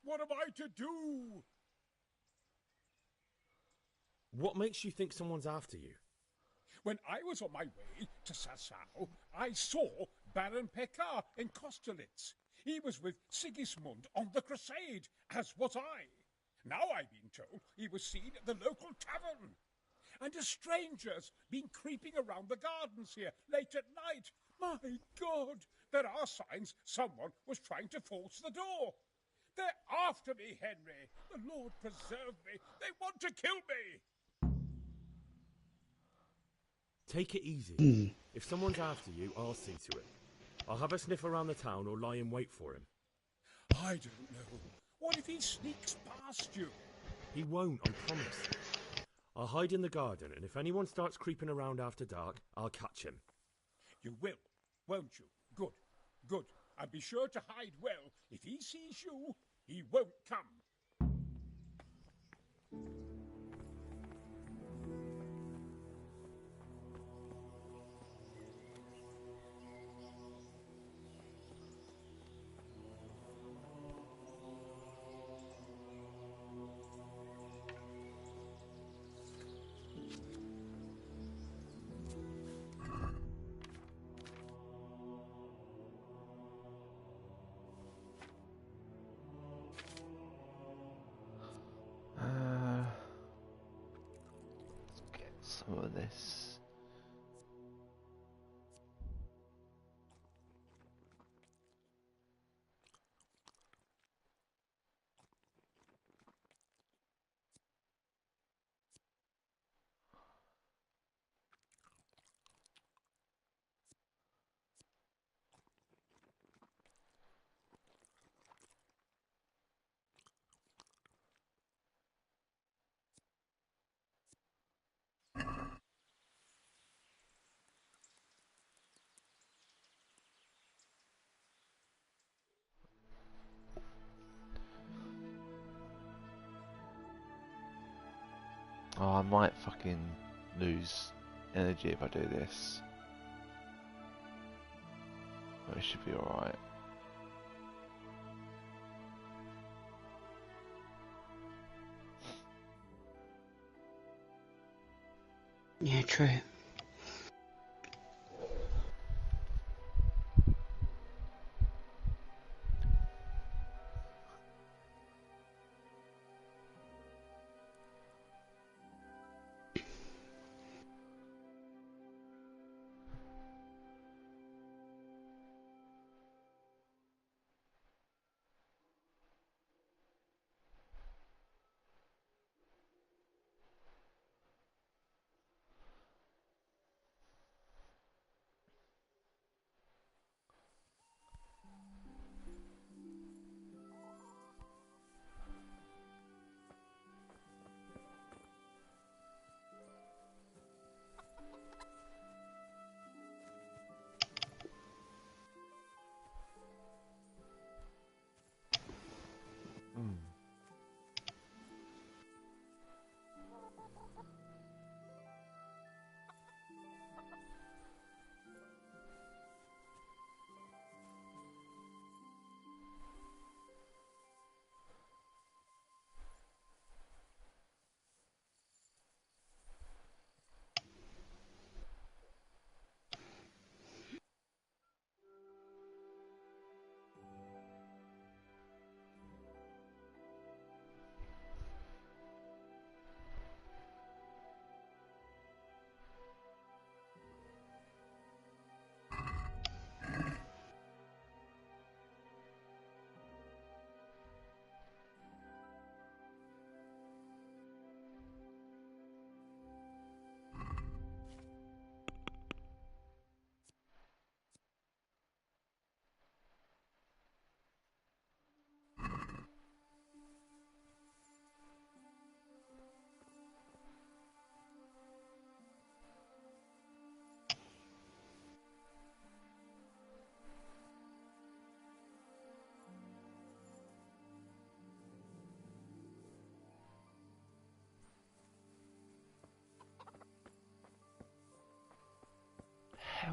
What am I to do? What makes you think someone's after you? When I was on my way to Sasau, I saw Baron Pekar in Kosterlitz. He was with Sigismund on the crusade, as was I. Now I've been told he was seen at the local tavern. And a stranger's been creeping around the gardens here late at night. My God, there are signs someone was trying to force the door. They're after me, Henry. The Lord preserve me. They want to kill me. Take it easy. If someone's after you, I'll see to it. I'll have a sniff around the town or lie in wait for him. I don't know. What if he sneaks past you? He won't, I promise. I'll hide in the garden, and if anyone starts creeping around after dark, I'll catch him. You will, won't you? Good, good. And be sure to hide well. If he sees you, he won't come. Let's get some of this. Oh, I might fucking lose energy if I do this. But it should be alright. Yeah, true.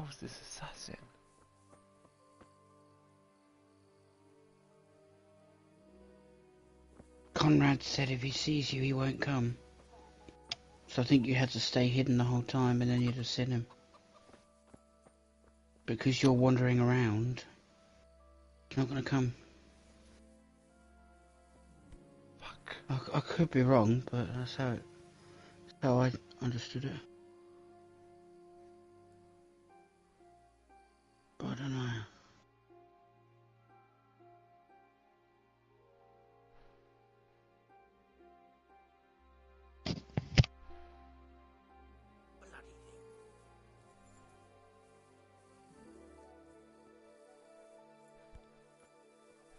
hell's this assassin? Conrad said if he sees you, he won't come. So I think you had to stay hidden the whole time and then you'd have seen him. Because you're wandering around, he's not going to come. Fuck. I could be wrong, but that's how I understood it. But I don't know.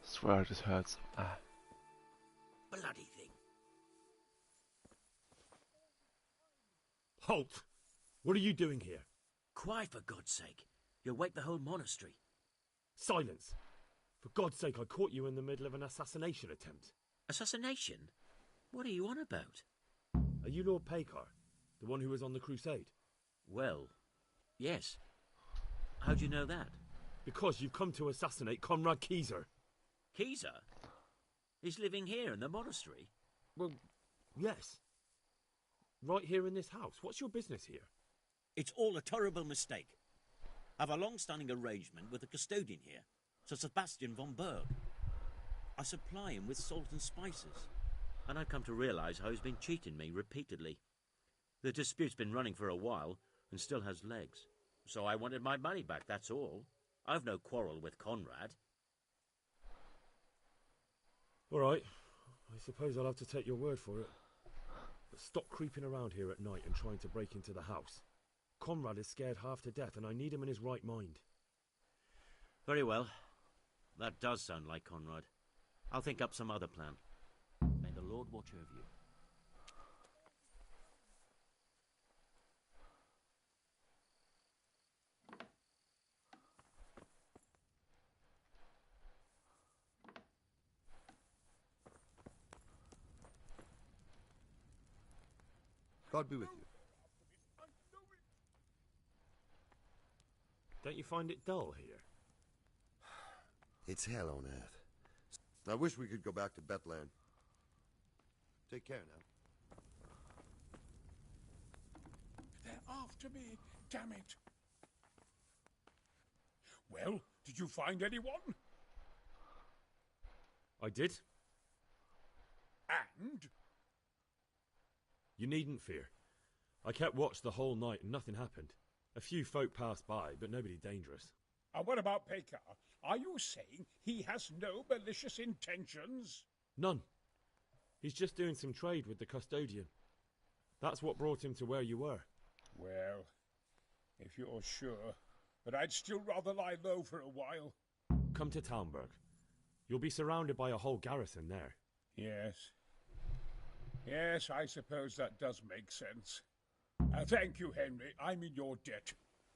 Swear I just heard some. Bloody thing. Halt! What are you doing here? Quiet, for God's sake. You'll wake the whole monastery. Silence! For God's sake, I caught you in the middle of an assassination attempt. Assassination? What are you on about? Are you Lord Pekar, the one who was on the crusade? Well, yes. How do you know that? Because you've come to assassinate Conrad Kieser. Kieser? He's living here in the monastery? Well, yes. Right here in this house. What's your business here? It's all a terrible mistake. I've a long-standing arrangement with the custodian here, Sir Sebastian von Berg. I supply him with salt and spices, and I've come to realise how he's been cheating me repeatedly. The dispute's been running for a while and still has legs, so I wanted my money back, that's all. I've no quarrel with Conrad. All right. I suppose I'll have to take your word for it. But stop creeping around here at night and trying to break into the house. Conrad is scared half to death, and I need him in his right mind. Very well. That does sound like Conrad. I'll think up some other plan. May the Lord watch over you. God be with you. Don't you find it dull here? It's hell on earth. I wish we could go back to Bethlehem. Take care now. They're after me, damn it. Well, did you find anyone? I did. And? You needn't fear. I kept watch the whole night and nothing happened. A few folk passed by, but nobody dangerous. And what about Pekar? Are you saying he has no malicious intentions? None. He's just doing some trade with the custodian. That's what brought him to where you were. Well, if you're sure, but I'd still rather lie low for a while. Come to Talmberg. You'll be surrounded by a whole garrison there. Yes. Yes, I suppose that does make sense. Thank you, Henry. I'm in your debt.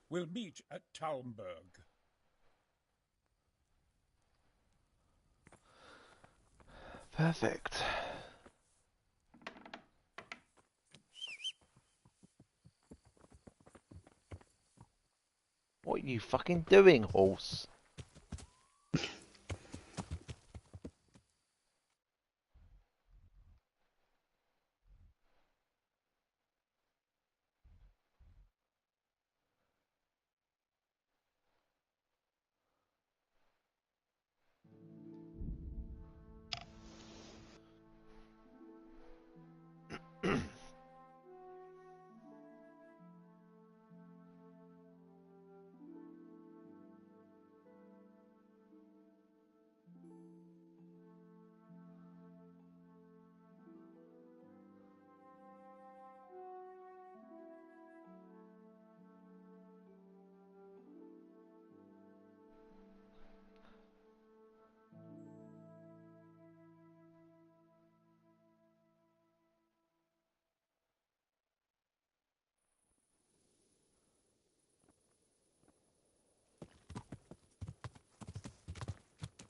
We'll meet at Talmberg. Perfect. What are you fucking doing, horse?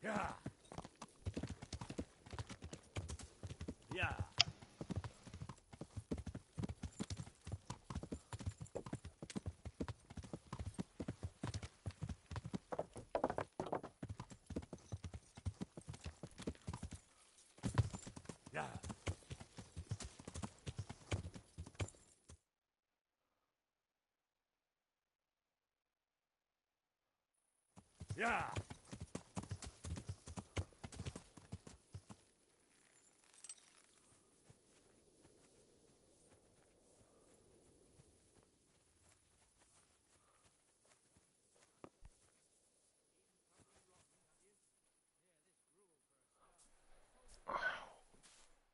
Yeah. Yeah. Yeah.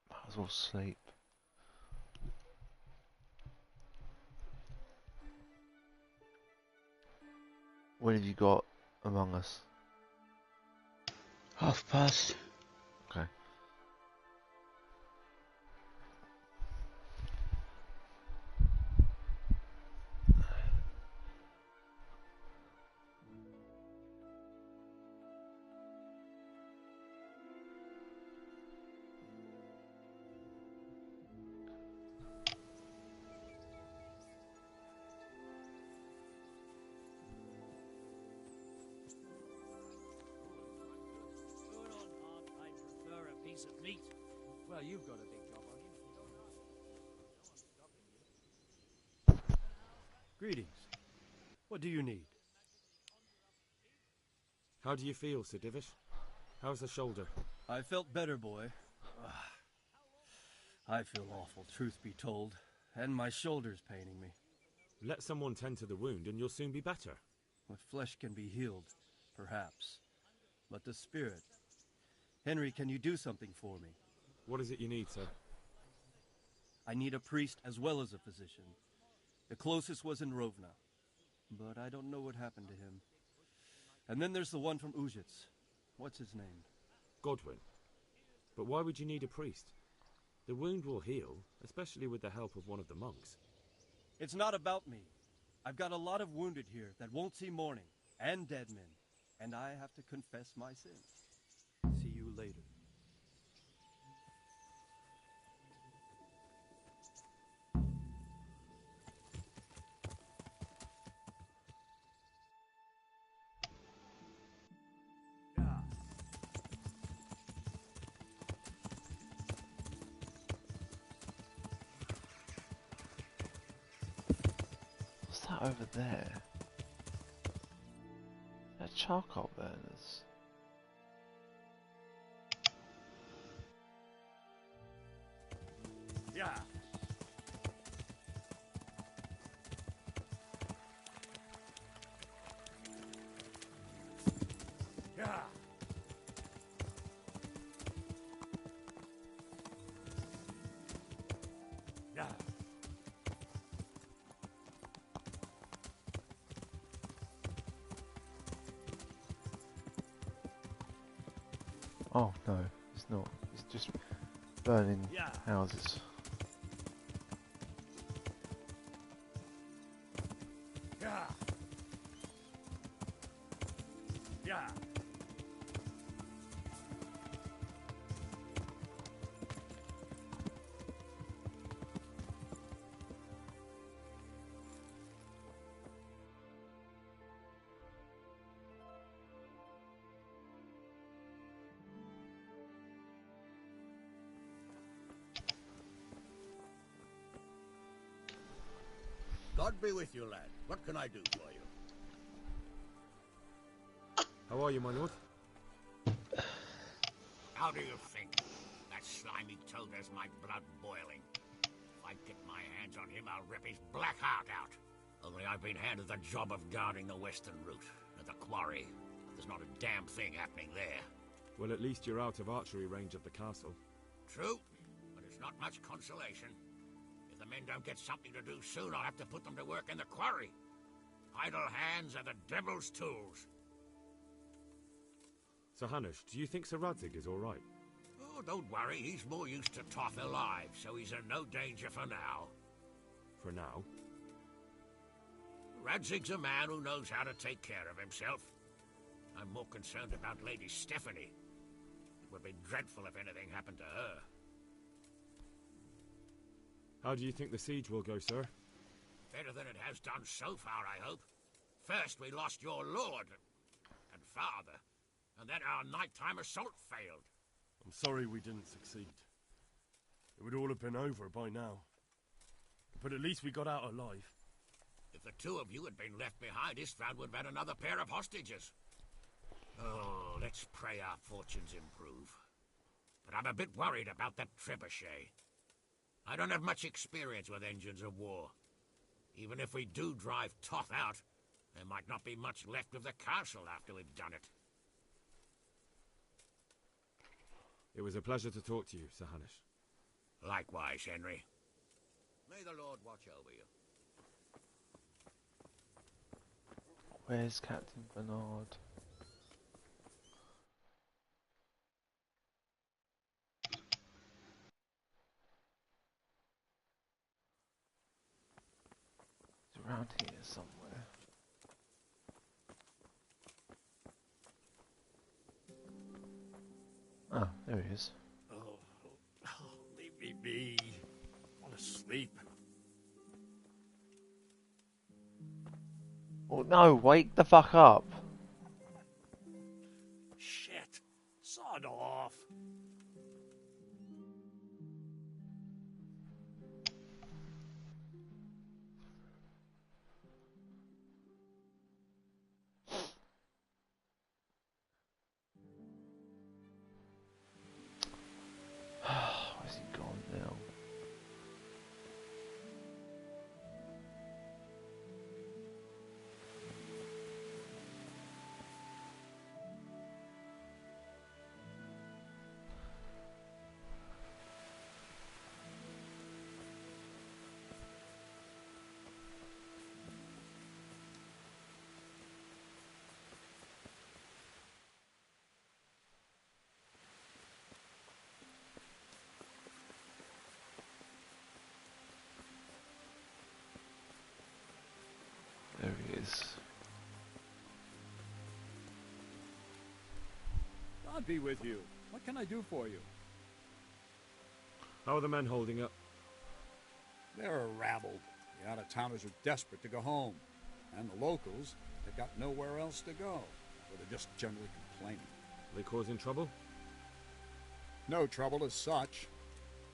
Might as well sleep. What have you got Among Us? past. Okay. Piece of meat. Well, you've got a big job on you. Greetings. What do you need? How do you feel, Sir Divish? How's the shoulder? I felt better, boy. I feel awful, truth be told, and my shoulder's paining me. Let someone tend to the wound and you'll soon be better. The flesh can be healed, perhaps, but the spirit... Henry, can you do something for me? What is it you need, sir? I need a priest as well as a physician. The closest was in Rovna, but I don't know what happened to him. And then there's the one from Ujits. What's his name? Godwin. But why would you need a priest? The wound will heal, especially with the help of one of the monks. It's not about me. I've got a lot of wounded here that won't see morning, and dead men, and I have to confess my sins. See you later. What's that over there? They're charcoal burners. Yeah. Yeah. Yeah. Oh no, it's not. It's just burning houses. Yeah. Yeah. God be with you, lad. What can I do for you? How are you, my lord? How do you think? That slimy toad has my blood boiling. If I get my hands on him, I'll rip his black heart out. Only I've been handed the job of guarding the western route, at the quarry. There's not a damn thing happening there. Well, at least you're out of archery range of the castle. True, but it's not much consolation. If the men don't get something to do soon, I'll have to put them to work in the quarry. Idle hands are the devil's tools. Sir Hanush, do you think Sir Radzig is all right? Oh, don't worry. He's more used to tough alive, so he's in no danger for now. For now? Radzig's a man who knows how to take care of himself. I'm more concerned about Lady Stephanie. It would be dreadful if anything happened to her. How do you think the siege will go, sir? Better than it has done so far, I hope. First, we lost your lord and father, and then our nighttime assault failed. I'm sorry we didn't succeed. It would all have been over by now. But at least we got out alive. If the two of you had been left behind, Istvan would have had another pair of hostages. Oh, let's pray our fortunes improve. But I'm a bit worried about that trebuchet. I don't have much experience with engines of war. Even if we do drive Toth out, there might not be much left of the castle after we've done it. It was a pleasure to talk to you, Sir Hanish. Likewise, Henry. May the Lord watch over you. Where's Captain Bernard? He's around here somewhere. Oh, there he is. Leave me be. I want to sleep. Oh no, wake the fuck up. Shit. Sod off. Where's he gone now? There he is. God be with you. What can I do for you? How are the men holding up? They're rabble. The out-of-towners are desperate to go home. And the locals, they've got nowhere else to go. Or they're just generally complaining. Are they causing trouble? No trouble as such.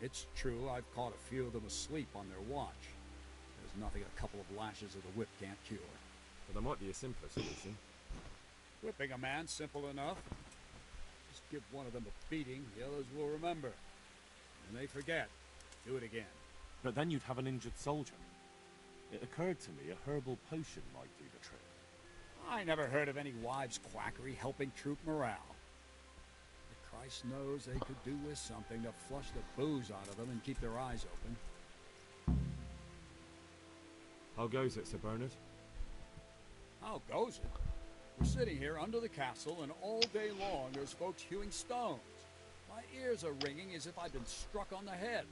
It's true I've caught a few of them asleep on their watch. There's nothing a couple of lashes of the whip can't cure. But there might be a simpler solution. Whipping a man, simple enough. Just give one of them a beating, the others will remember. When they forget, do it again. But then you'd have an injured soldier. It occurred to me a herbal potion might do the trick. I never heard of any wives' quackery helping troop morale. But Christ knows they could do with something to flush the booze out of them and keep their eyes open. How goes it, Sir Bernard? How goes it? We're sitting here under the castle, and all day long there's folks hewing stones. My ears are ringing as if I'd been struck on the head,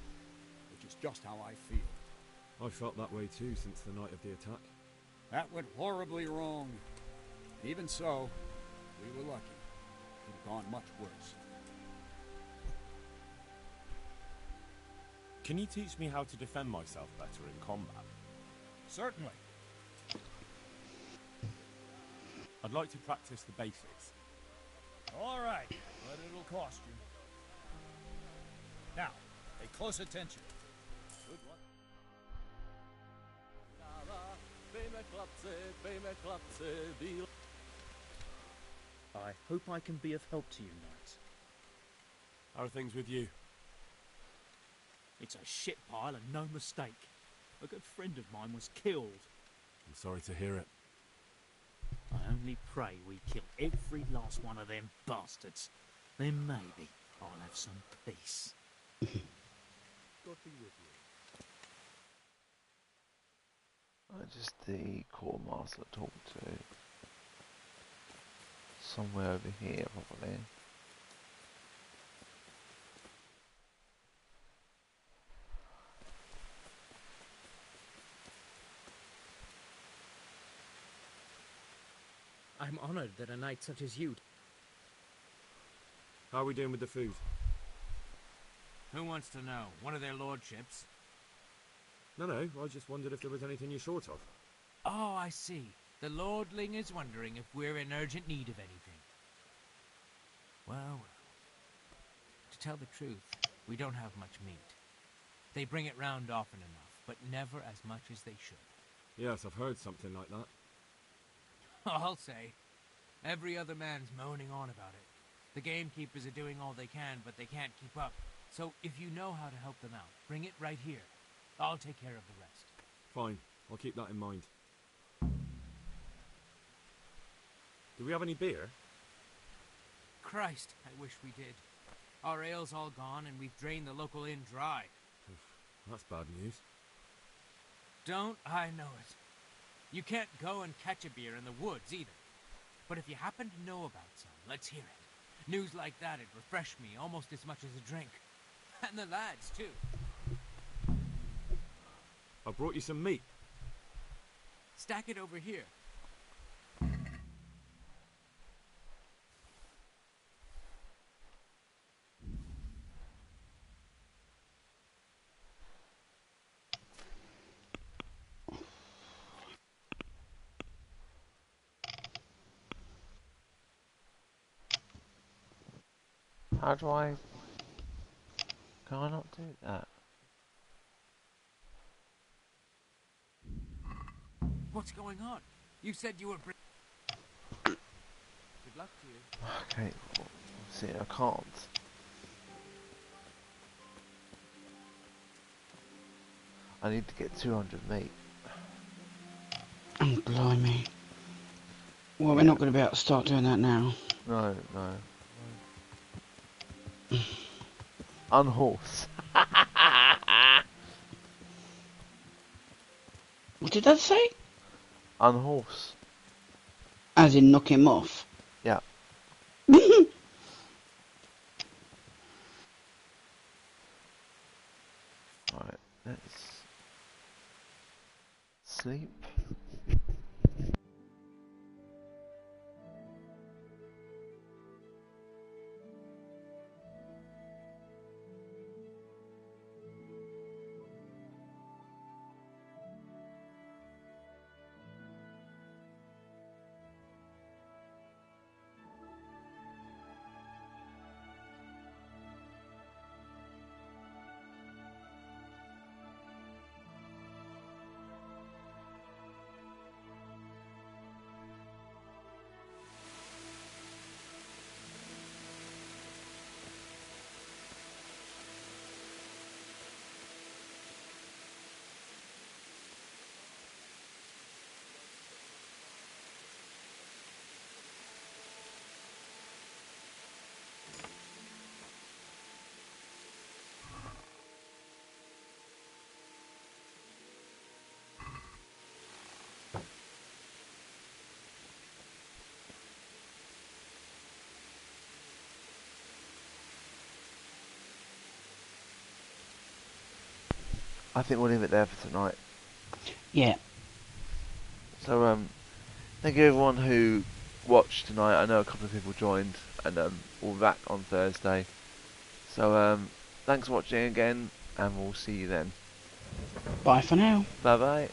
which is just how I feel. I felt that way too since the night of the attack. That went horribly wrong. Even so, we were lucky. It could have gone much worse. Can you teach me how to defend myself better in combat? Certainly. I'd like to practice the basics. All right, but it'll cost you. Now, pay close attention. Good luck. I hope I can be of help to you, knight. How are things with you? It's a shit pile and no mistake. A good friend of mine was killed. I'm sorry to hear it. I only pray we kill every last one of them bastards. Then maybe I'll have some peace. God be with you. Just the quartermaster to talk to. Somewhere over here, probably. I'm honored that a knight such as you... How are we doing with the food? Who wants to know? One of their lordships? No, I just wondered if there was anything you're short of. Oh, I see. The lordling is wondering if we're in urgent need of anything. Well, to tell the truth, we don't have much meat. They bring it round often enough, but never as much as they should. Yes, I've heard something like that. I'll say. Every other man's moaning on about it. The gamekeepers are doing all they can, but they can't keep up. So if you know how to help them out, bring it right here. I'll take care of the rest. Fine, I'll keep that in mind. Do we have any beer? Christ, I wish we did. Our ale's all gone, and we've drained the local inn dry. That's bad news. Don't I know it? You can't go and catch a beer in the woods, either. But if you happen to know about some, let's hear it. News like that'd refresh me almost as much as a drink. And the lads, too. I brought you some meat. Stack it over here. How do I... Can I not do that? What's going on? You said you were... Good luck to you. Okay, well, see, I can't. I need to get 200 meat. Oh, blimey. Well, we're not going to be able to start doing that now. No, no. Unhorse. What did that say? Unhorse. As in knock him off? Yeah. Alright, let's sleep. I think we'll leave it there for tonight. Yeah. So, thank you everyone who watched tonight. I know a couple of people joined, and we'll be back on Thursday. So, thanks for watching again, and we'll see you then. Bye for now. Bye bye.